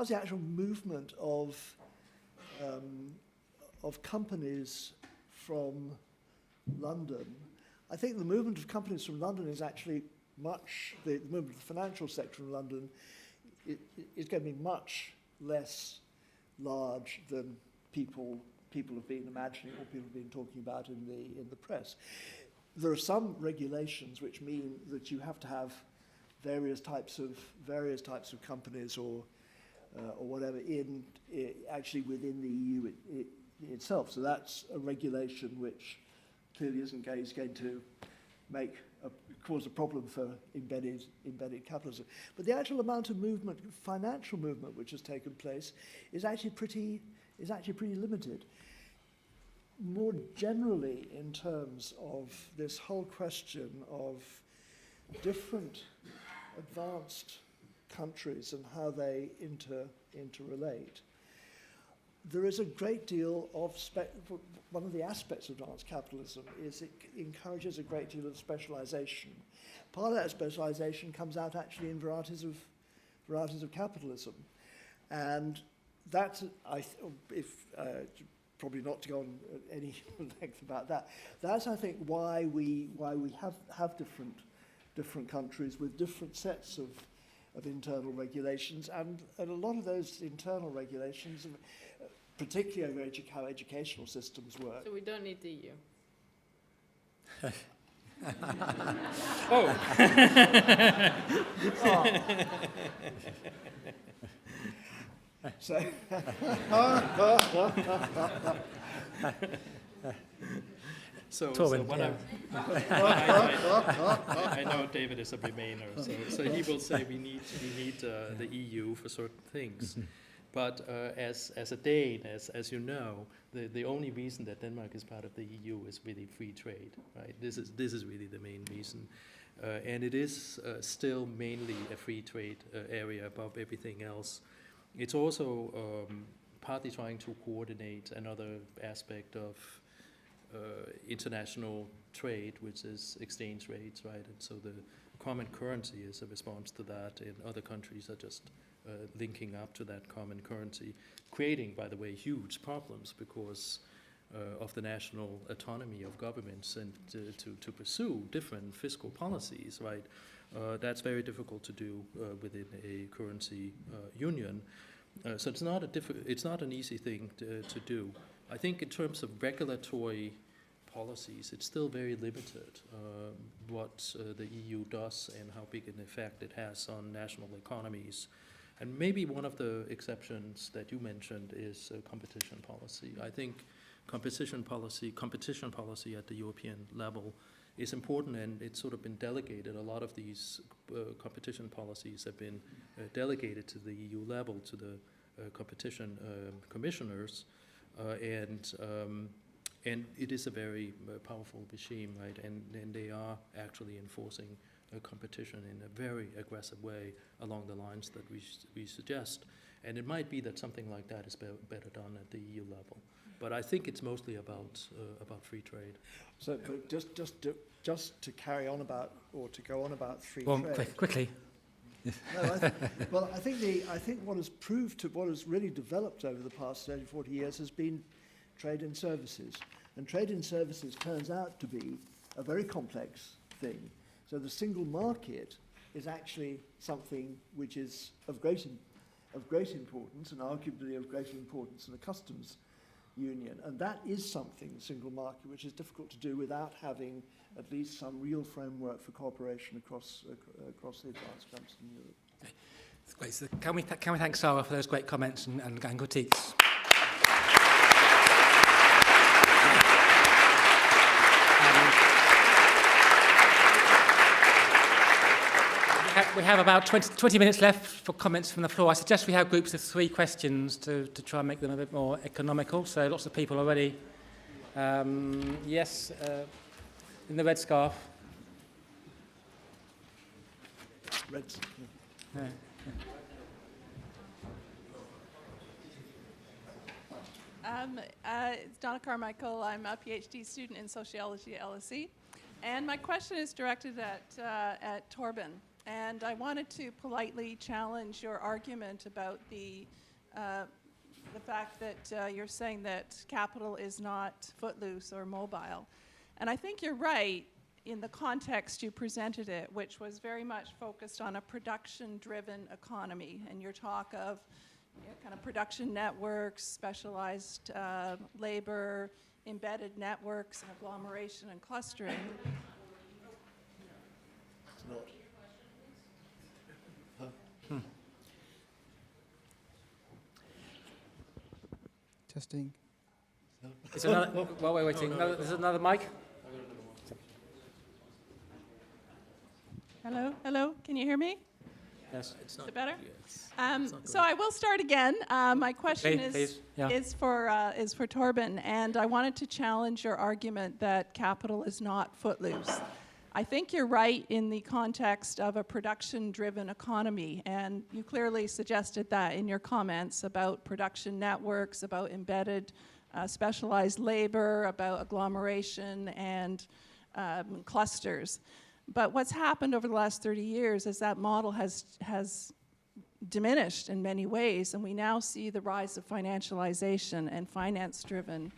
the actual movement of companies from London, I think the movement of companies from London is actually the movement of the financial sector in London is going to be much less large than people have been imagining or people have been talking about in the press. There are some regulations which mean that you have to have various types of companies or whatever actually within the EU itself. So that's a regulation which clearly isn't going to cause a problem for embedded capitalism. But the actual amount of movement, financial movement, which has taken place is actually pretty limited. More generally, in terms of this whole question of different advanced countries and how they interrelate, there is a great deal of one of the aspects of advanced capitalism is it encourages a great deal of specialization. Part of that specialization comes out actually in varieties of capitalism, and that's probably not to go on any length about that. That's, I think, why we have different countries with different sets of internal regulations, and a lot of those internal regulations, particularly over how educational systems work. So we don't need the EU. Oh. So, So Torben, what yeah. I know David is a Remainer, so he will say we need the EU for certain things. But as a Dane, as you know, the only reason that Denmark is part of the EU is really free trade, right? This is really the main reason, and it is still mainly a free trade area above everything else. It's also partly trying to coordinate another aspect of international trade, which is exchange rates, right? And so the common currency is a response to that, and other countries are just linking up to that common currency, creating, by the way, huge problems because of the national autonomy of governments and to pursue different fiscal policies, right? That's very difficult to do within a currency union. So it's not an easy thing to do. I think in terms of regulatory policies, it's still very limited what the EU does and how big an effect it has on national economies. And maybe one of the exceptions that you mentioned is competition policy. I think competition policy at the European level is important, and it's sort of been delegated. A lot of these competition policies have been delegated to the EU level, to the competition commissioners, and it is a very powerful regime, right? And they are actually enforcing competition in a very aggressive way along the lines that we suggest. And it might be that something like that is better done at the EU level. But I think it's mostly about free trade. so but just to carry on about, or to go on about free Well, trade. quickly. No, I think what has really developed over the past 30, 40 years has been trade in services. And trade in services turns out to be a very complex thing. So the single market is actually something which is of great importance, and arguably of greater importance than a customs union. And that is something, the single market, which is difficult to do without having at least some real framework for cooperation across the advanced countries in Europe. That's great. So can we thank Sara for those great comments and critiques? We have about 20 minutes left for comments from the floor. I suggest we have groups of 3 questions to try and make them a bit more economical. So lots of people already. Yes, in the red scarf. Red. Yeah. It's Donna Carmichael. I'm a PhD student in sociology at LSE. And my question is directed at Torben. And I wanted to politely challenge your argument about the fact that you're saying that capital is not footloose or mobile. And I think you're right in the context you presented it, which was very much focused on a production-driven economy. And your talk of kind of production networks, specialized labor, embedded networks, and agglomeration and clustering. It's not. Testing. Is another, while we're waiting, there's another mic. Hello, can you hear me? Yes. It's Is not, it better? yes. So I will start again. My question Please. Yeah. is for Torben, and I wanted to challenge your argument that capital is not footloose. I think you're right in the context of a production-driven economy, and you clearly suggested that in your comments about production networks, about embedded specialized labor, about agglomeration and clusters. But what's happened over the last 30 years is that model has diminished in many ways, and we now see the rise of financialization and finance-driven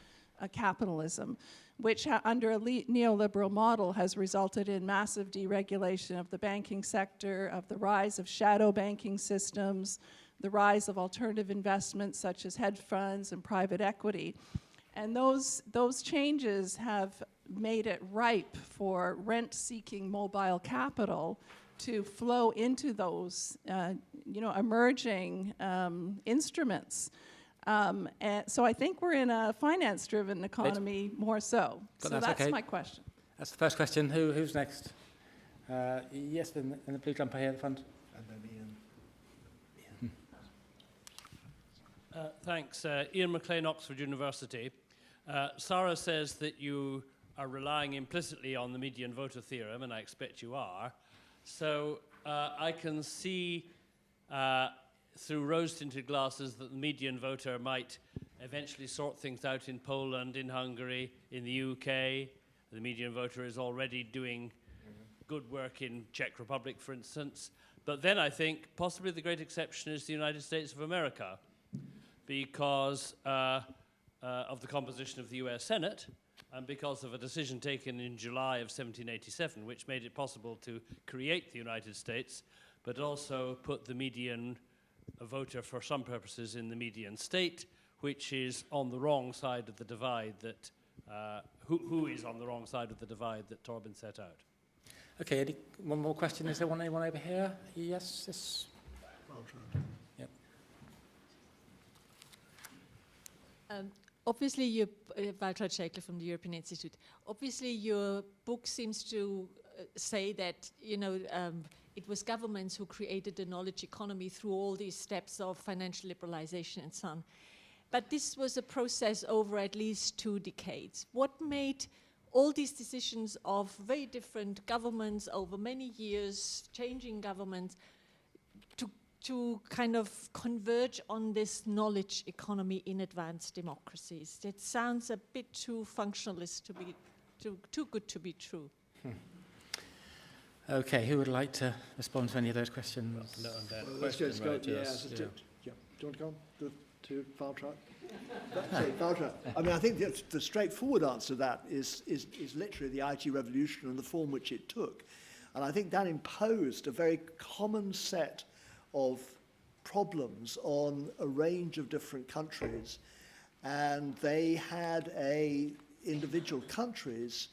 capitalism, which under a neoliberal model has resulted in massive deregulation of the banking sector, of the rise of shadow banking systems, the rise of alternative investments such as hedge funds and private equity. And those changes have made it ripe for rent-seeking mobile capital to flow into those, emerging instruments. And so I think we're in a finance-driven economy more so. But So that's that's okay. my question. That's the first question. Who's next? Yes, in the blue jumper here at the front. And then Ian. Thanks. Ian McLean, Oxford University. Sara says that you are relying implicitly on the median voter theorem, and I expect you are. So I can see through rose-tinted glasses that the median voter might eventually sort things out in Poland, in Hungary, in the UK. The median voter is already doing good work in Czech Republic, for instance. But then I think possibly the great exception is the United States of America, because of the composition of the US Senate and because of a decision taken in July of 1787, which made it possible to create the United States, but also put the median voter for some purposes in the median state, which is on the wrong side of the divide that, who is on the wrong side of the divide that Torben set out. Okay, one more question. Is there anyone over here? Yes. Yep. Obviously, Waltraud Schäkler from the European Institute. Obviously, your book seems to say that, it was governments who created the knowledge economy through all these steps of financial liberalization and so on. But this was a process over at least 2 decades. What made all these decisions of very different governments over many years, changing governments, to kind of converge on this knowledge economy in advanced democracies? That sounds a bit too functionalist to be too good to be true. Okay, who would like to respond to any of those questions? No, on that Well, question, let's go, right, yeah, yes, do yeah. you want to go on to Waltraud? Sorry, Waltraud. I mean, I think the straightforward answer to that is literally the IT revolution and the form which it took. And I think that imposed a very common set of problems on a range of different countries. And they had individual countries.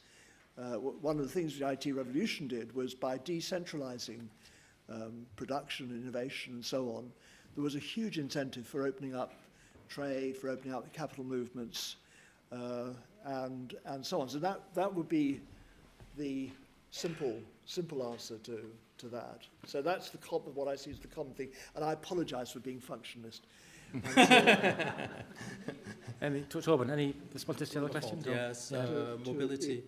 One of the things the IT revolution did was by decentralizing production, innovation, and so on, there was a huge incentive for opening up trade, for opening up the capital movements, and so on. So that would be the simple answer to that. So that's what I see as the common thing. And I apologize for being functionalist. Torben, any responses to the other questions? Yes, mobility.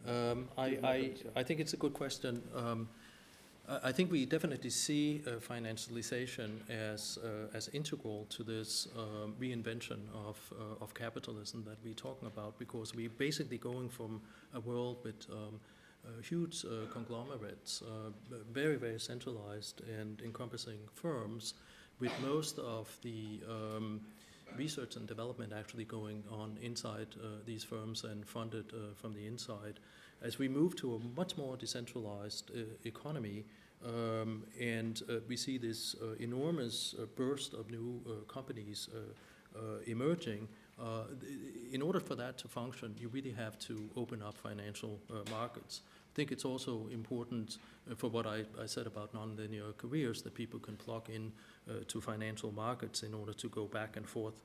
I think it's a good question. I think we definitely see financialization as integral to this reinvention of capitalism that we're talking about, because we're basically going from a world with huge conglomerates, very, very centralized and encompassing firms, with most of the research and development actually going on inside these firms and funded from the inside. As we move to a much more decentralized economy, and we see this enormous burst of new companies emerging, in order for that to function, you really have to open up financial markets. I think it's also important for what I said about nonlinear careers, that people can plug in to financial markets in order to go back and forth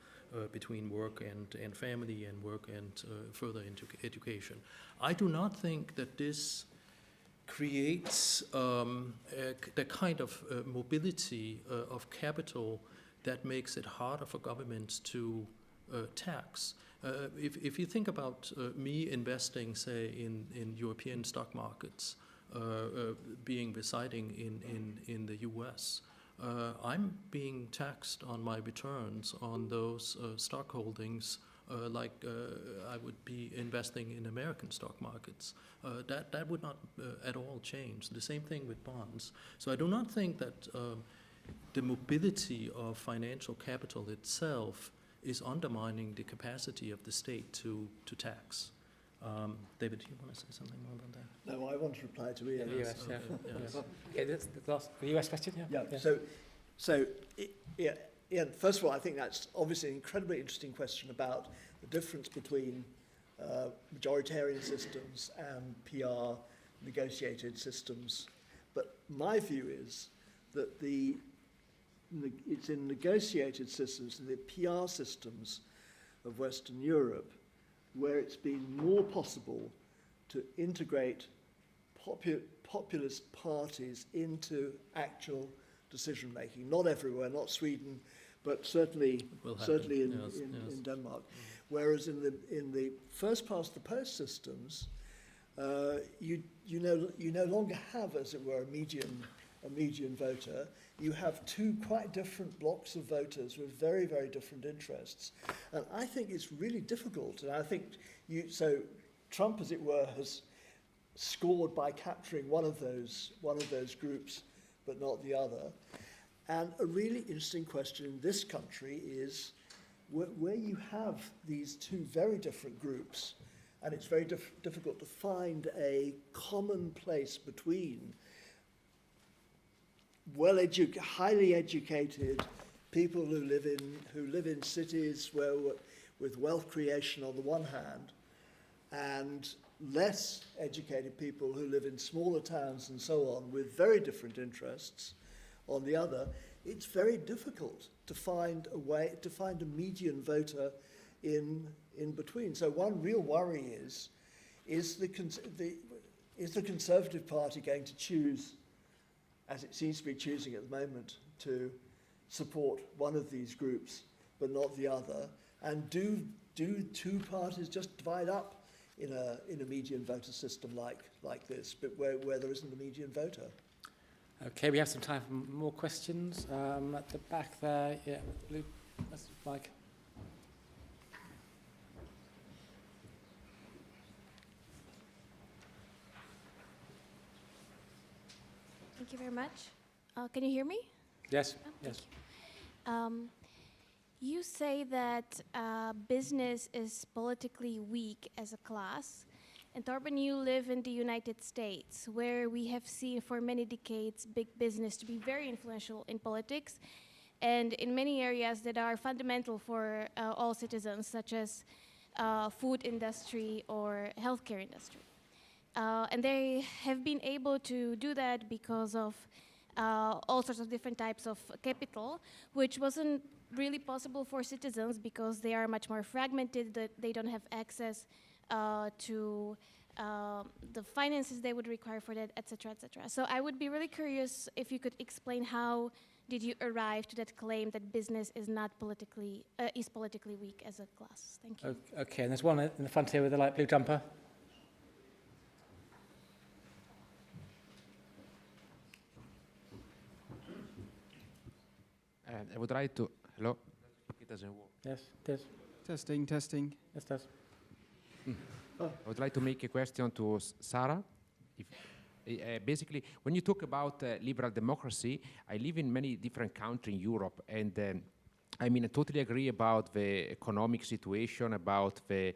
between work and family, and work and further into education. I do not think that this creates the kind of mobility of capital that makes it harder for governments to tax. If you think about me investing, say, in European stock markets, being residing in the US, I'm being taxed on my returns on those stock holdings like I would be investing in American stock markets. That would not at all change. The same thing with bonds. So I do not think that the mobility of financial capital itself is undermining the capacity of the state to tax. David, do you want to say something more about that? No, I want to reply to Ian. The US, Yes. Okay, that's the US question, yeah. Yeah. So yeah, first of all, I think that's obviously an incredibly interesting question about the difference between majoritarian systems and PR negotiated systems. But my view is that it's in negotiated systems, the PR systems of Western Europe, where it's been more possible to integrate populist parties into actual decision making. Not everywhere, not Sweden, but certainly in Denmark. Whereas in the first past the post systems, you no longer have, as it were, a median voter. You have two quite different blocks of voters with very, very different interests. And I think it's really difficult. And I think so Trump, as it were, has scored by capturing one of those groups, but not the other. And a really interesting question in this country is where you have these two very different groups, and it's very difficult to find a common place between highly educated people who live in cities with wealth creation on the one hand, and less educated people who live in smaller towns and so on with very different interests on the other. It's very difficult to find a median voter in between. So one real worry is the Conservative Party going to choose, as it seems to be choosing at the moment, to support one of these groups but not the other? And do two parties just divide up in a median voter system like this, but where there isn't a median voter? Okay, we have some time for more questions. At the back there, yeah, Luke, that's Mike. Thank you very much. Can you hear me? Yes, Oh, yes. thank you. You say that business is politically weak as a class. And Torben, you live in the United States, where we have seen for many decades big business to be very influential in politics and in many areas that are fundamental for all citizens, such as food industry or healthcare industry. And they have been able to do that because of all sorts of different types of capital, which wasn't really possible for citizens because they are much more fragmented, that they don't have access to the finances they would require for that, etc., etc. So I would be really curious if you could explain how did you arrive to that claim that business is not politically weak as a class? Thank you. Okay, and there's one in the front here with the light blue jumper. I would like to. Hello? It doesn't work. Yes, it is. Testing. Yes, it does. I would like to make a question to Sara. Basically, when you talk about liberal democracy, I live in many different countries in Europe, and I totally agree about the economic situation, about the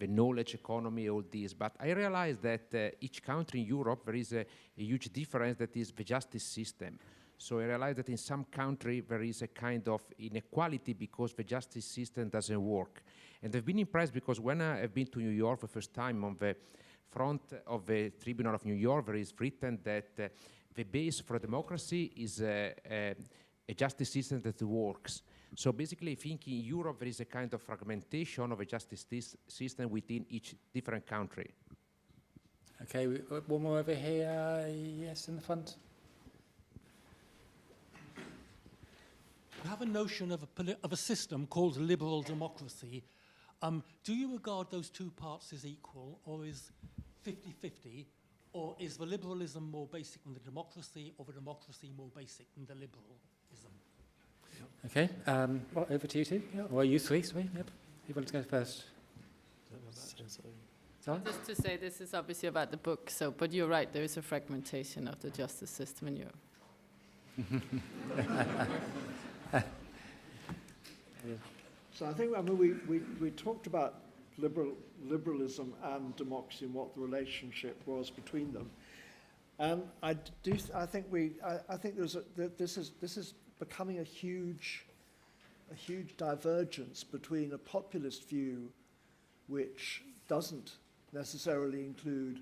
knowledge economy, all this. But I realize that each country in Europe, there is a huge difference, that is the justice system. So I realize that in some country there is a kind of inequality because the justice system doesn't work. And I've been impressed because when I've been to New York for the first time, on the front of the Tribunal of New York, there is written that the base for democracy is a justice system that works. So basically, I think in Europe there is a kind of fragmentation of a justice system within each different country. Okay, one more over here. Yes, in the front. You have a notion of a system called liberal democracy. Do you regard those two parts as equal, or is 50-50, or is the liberalism more basic than the democracy, or the democracy more basic than the liberalism? Okay, well, over to you two, yeah. Or you three, sorry. Yep. Who wants to go first? Sorry? Just to say, this is obviously about the book, but you're right, there is a fragmentation of the justice system in Europe. So I think we talked about liberalism and democracy and what the relationship was between them. I think this is becoming a huge a huge divergence between a populist view which doesn't necessarily include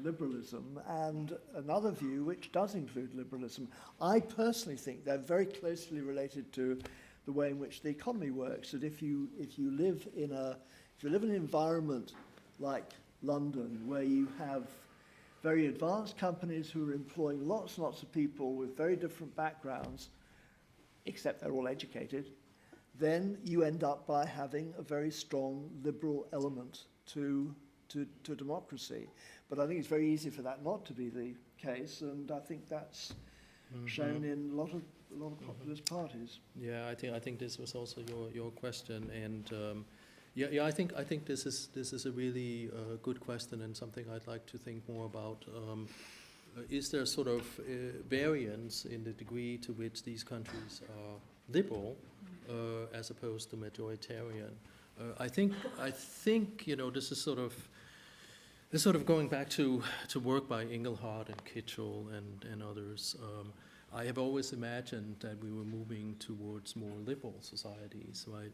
liberalism and another view which does include liberalism. I personally think they're very closely related to the way in which the economy works. That if you live in an environment like London, where you have very advanced companies who are employing lots and lots of people with very different backgrounds, except they're all educated, then you end up by having a very strong liberal element to democracy. But I think it's very easy for that not to be the case, and I think that's shown in a lot of populist parties. Yeah, I think this was also your question, and I think this is a really good question and something I'd like to think more about. Is there sort of variance in the degree to which these countries are liberal as opposed to majoritarian? I think this is sort of going back to work by Engelhardt and Kitchell and others. I have always imagined that we were moving towards more liberal societies, right?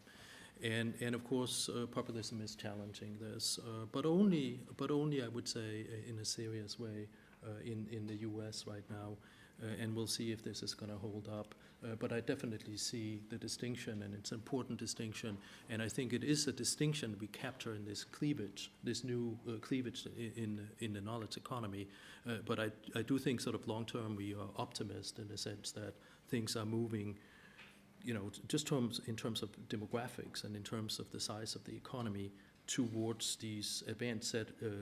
And of course, populism is challenging this, but only I would say in a serious way in the U.S. right now, and we'll see if this is going to hold up. But I definitely see the distinction, and it's an important distinction, and I think it is a distinction we capture in this cleavage, this new cleavage in the knowledge economy. But I do think sort of long term we are optimist in the sense that things are moving, just in terms of demographics and in terms of the size of the economy, towards these advanced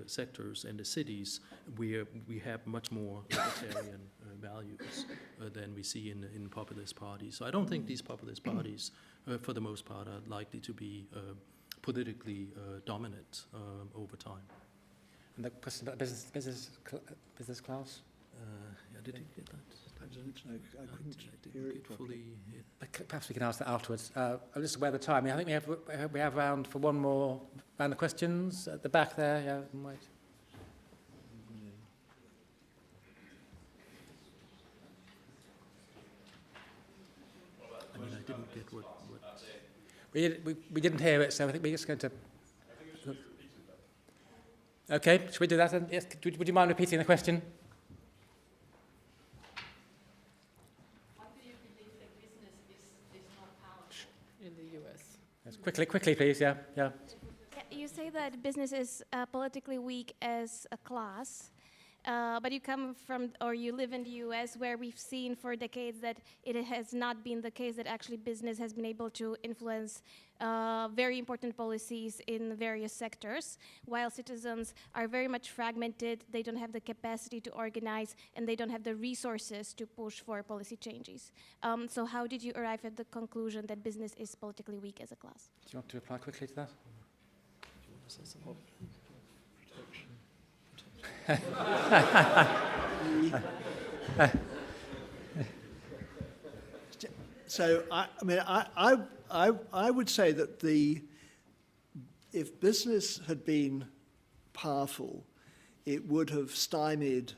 sectors and the cities where we have much more libertarian values than we see in populist parties. So I don't think these populist parties, for the most part, are likely to be politically dominant over time. And the question about business class? Did you get that? I couldn't hear it properly. Perhaps we can ask that afterwards. I'm just aware of the time. I think we have round for one more round of questions at the back there. Yeah, wait. I mean, I didn't get what. We didn't hear it, so I think we're just going to. Okay, should we do that? Then? Yes. Would you mind repeating the question? In the US. Yes, quickly, please. Yeah. You say that business is politically weak as a class, but you come from, or you live in the US, where we've seen for decades that it has not been the case, that actually business has been able to influence very important policies in various sectors, while citizens are very much fragmented. They don't have the capacity to organize, and they don't have the resources to push for policy changes. So how did you arrive at the conclusion that business is politically weak as a class? Do you want to reply quickly to that? So I would say that if business had been powerful, it would have stymied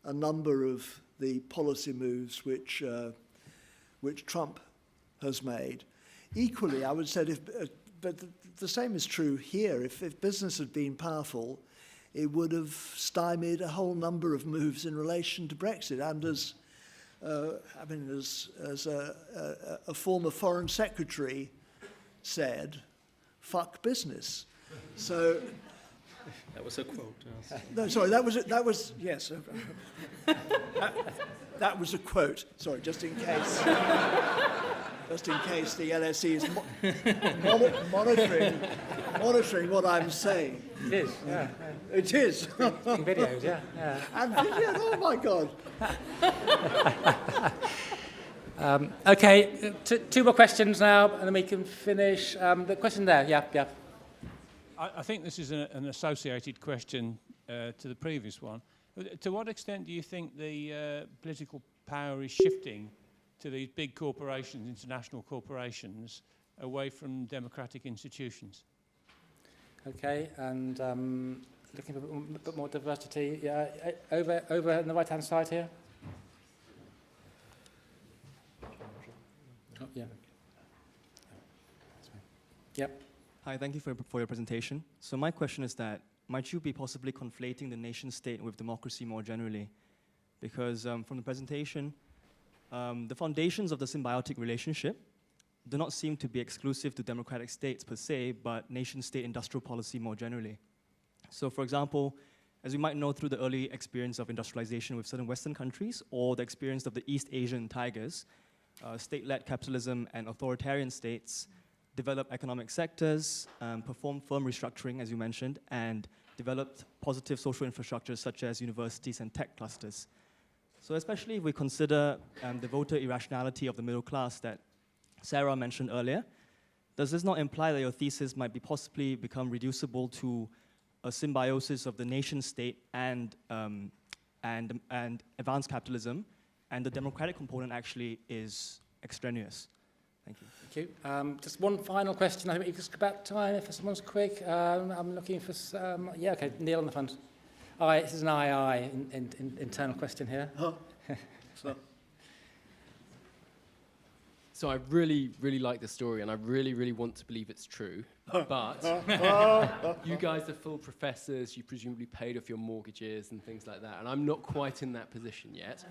a number of the policy moves which Trump has made. Equally, I would say, but the same is true here. If business had been powerful, it would have stymied a whole number of moves in relation to Brexit. And as a former foreign secretary said, "Fuck business." So That was a quote. Yes. no, sorry, that was yes. That was a quote. Sorry, just in case. Just in case the LSE is monitoring what I'm saying. It is. Yeah. It is. In videos. Yeah. And video. Oh my God. Okay, two more questions now, and then we can finish. The question there. Yeah. I think this is an associated question to the previous one. To what extent do you think the political power is shifting to these big corporations, international corporations, away from democratic institutions? Okay, and looking for a bit more diversity. Yeah, over on the right-hand side here. Oh, yeah. Yep. Hi, thank you for your presentation. So my question is that, might you be possibly conflating the nation state with democracy more generally? Because from the presentation, the foundations of the symbiotic relationship do not seem to be exclusive to democratic states per se, but nation-state industrial policy more generally. So for example, as we might know through the early experience of industrialization with certain Western countries, or the experience of the East Asian tigers, state-led capitalism and authoritarian states develop economic sectors, perform firm restructuring, as you mentioned, and developed positive social infrastructures such as universities and tech clusters. So especially if we consider the voter irrationality of the middle class that Sara mentioned earlier, does this not imply that your thesis might be possibly become reducible to a symbiosis of the nation state and advanced capitalism, and the democratic component actually is extraneous? Thank you. Thank you. Just one final question. I think we've just about time if someone's quick. I'm looking for some. Yeah, okay, Neil on the front. Aye, this is an aye, internal question here. So I really, really like the story, and I really, really want to believe it's true. But you guys are full professors. You presumably paid off your mortgages and things like that, and I'm not quite in that position yet.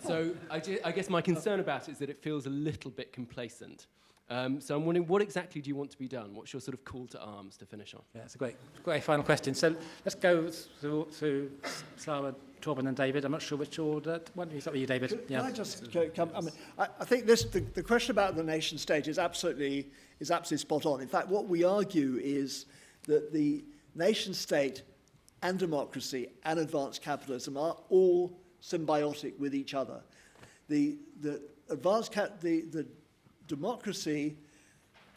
So I guess my concern about it is that it feels a little bit complacent. So I'm wondering, what exactly do you want to be done? What's your sort of call to arms to finish on? Yeah, it's a great final question. So let's go through Sara, Torben and David. I'm not sure which order. Why don't we start with you, David? Can I just come? I mean, I think the question about the nation state is absolutely spot on. In fact, what we argue is that the nation state and democracy and advanced capitalism are all symbiotic with each other. The democracy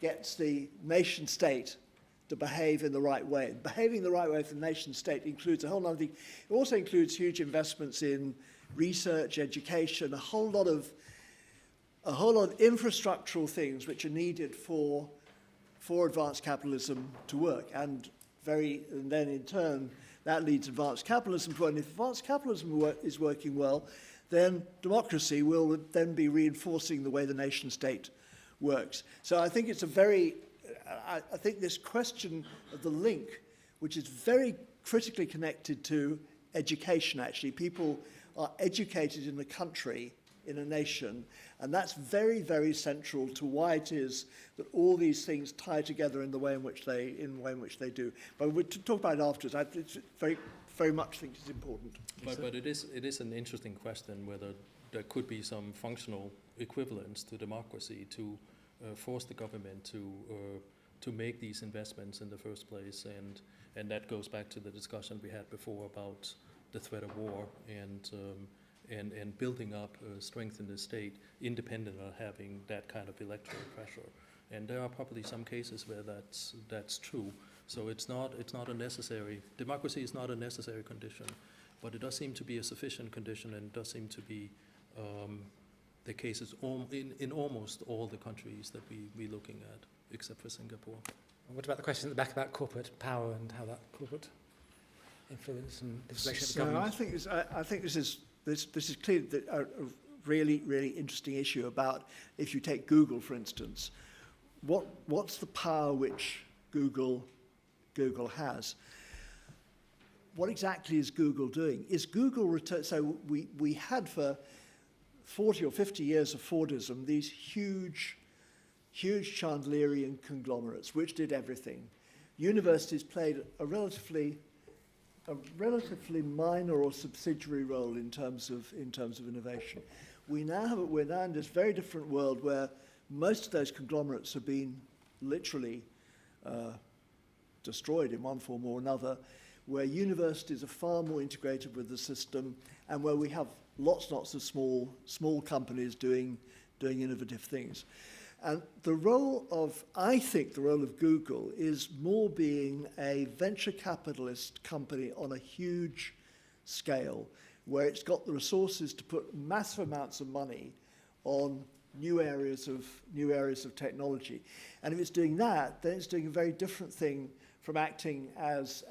gets the nation state to behave in the right way. Behaving the right way for the nation state includes a whole lot of things. It also includes huge investments in research, education, a whole lot of infrastructural things which are needed for advanced capitalism to work. And then in turn, that leads advanced capitalism to work. And if advanced capitalism is working well, then democracy will then be reinforcing the way the nation state works. So I think I think this question of the link, which is very critically connected to education, actually. People are educated in a country, in a nation, and that's very, very central to why it is that all these things tie together in the way in which they do. But we'll talk about it afterwards. I very much think it's important. But it is an interesting question whether there could be some functional equivalence to democracy to force the government to make these investments in the first place, and that goes back to the discussion we had before about the threat of war and building up strength in the state independent of having that kind of electoral pressure. And there are probably some cases where that's true. So it's not a necessary, democracy is not a necessary condition, but it does seem to be a sufficient condition, and it does seem to be the cases in almost all the countries that we're looking at, except for Singapore. What about the question at the back about corporate power and how that corporate influence and reflection of the government? I think this is clearly a really, really interesting issue about, if you take Google, for instance, what's the power which Google has? What exactly is Google doing? Is Google so we had for 40 or 50 years of Fordism these huge Chandlerian conglomerates which did everything. Universities played a relatively minor or subsidiary role in terms of innovation. We're now in this very different world where most of those conglomerates have been literally destroyed in one form or another, where universities are far more integrated with the system, and where we have lots of small companies doing innovative things. And I think the role of Google is more being a venture capitalist company on a huge scale, where it's got the resources to put massive amounts of money on new areas of technology. And if it's doing that, then it's doing a very different thing from acting as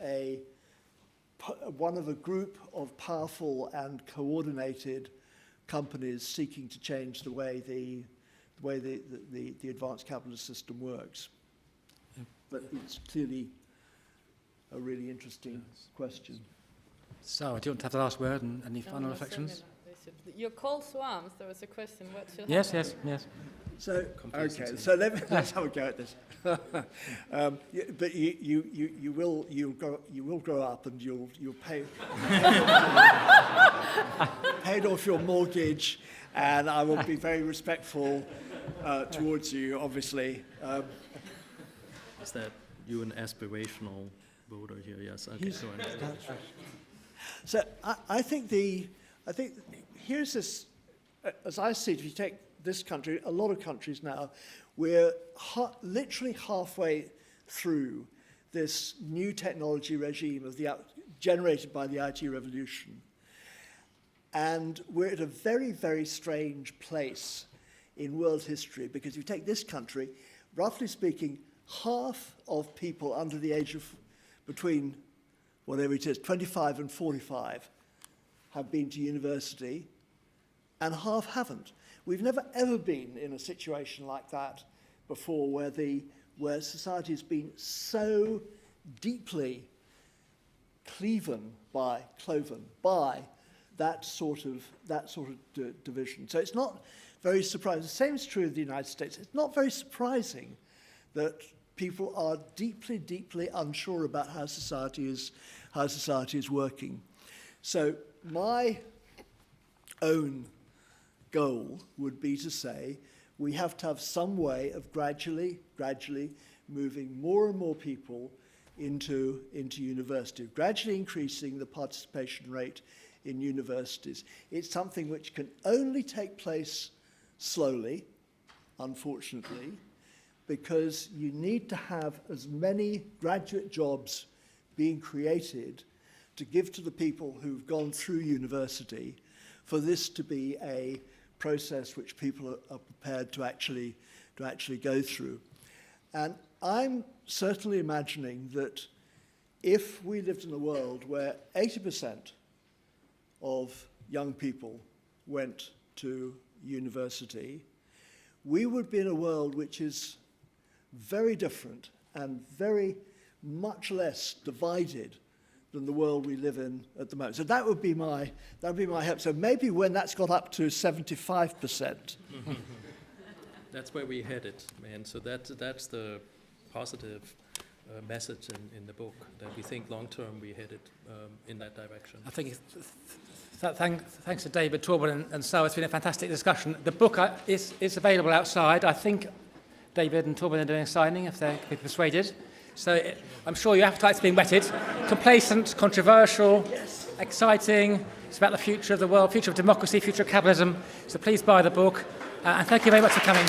one of a group of powerful and coordinated companies seeking to change the way the advanced capitalist system works. But it's clearly a really interesting question. Sarah, do you want to have the last word and any final reflections? Your call swarms, there was a question. What should Yes, happen? yes. So, okay, so let's have a go at this. But you will grow up and you'll pay paid off your mortgage, and I will be very respectful towards you, obviously. Is that you an aspirational voter here? Yes. Okay. That's right. So I think here's this, as I see it, if you take this country, a lot of countries now, we're literally halfway through this new technology regime generated by the IT revolution. And we're at a very, very strange place in world history, because if you take this country, roughly speaking, half of people under the age of between whatever it is, 25 and 45, have been to university, and half haven't. We've never ever been in a situation like that before, where society has been so deeply cloven by that sort of division. So it's not very surprising. The same is true of the United States. It's not very surprising that people are deeply, deeply unsure about how society is working. So my own goal would be to say we have to have some way of gradually moving more and more people into university, gradually increasing the participation rate in universities. It's something which can only take place slowly, unfortunately, because you need to have as many graduate jobs being created to give to the people who've gone through university for this to be a process which people are prepared to actually go through. And I'm certainly imagining that if we lived in a world where 80% of young people went to university, we would be in a world which is very different and very much less divided than the world we live in at the moment. So that would be my hope. So maybe when that's got up to 75%. That's where we headed, man. So that's the positive message in the book, that we think long term we headed in that direction. I think thanks to David, Torben and Sara. It's been a fantastic discussion. The book is available outside. I think David and Torben are doing a signing if they can be persuaded. So I'm sure your appetite's being whetted. Complacent, controversial, exciting. It's about the future of the world, future of democracy, future of capitalism. So please buy the book. And thank you very much for coming.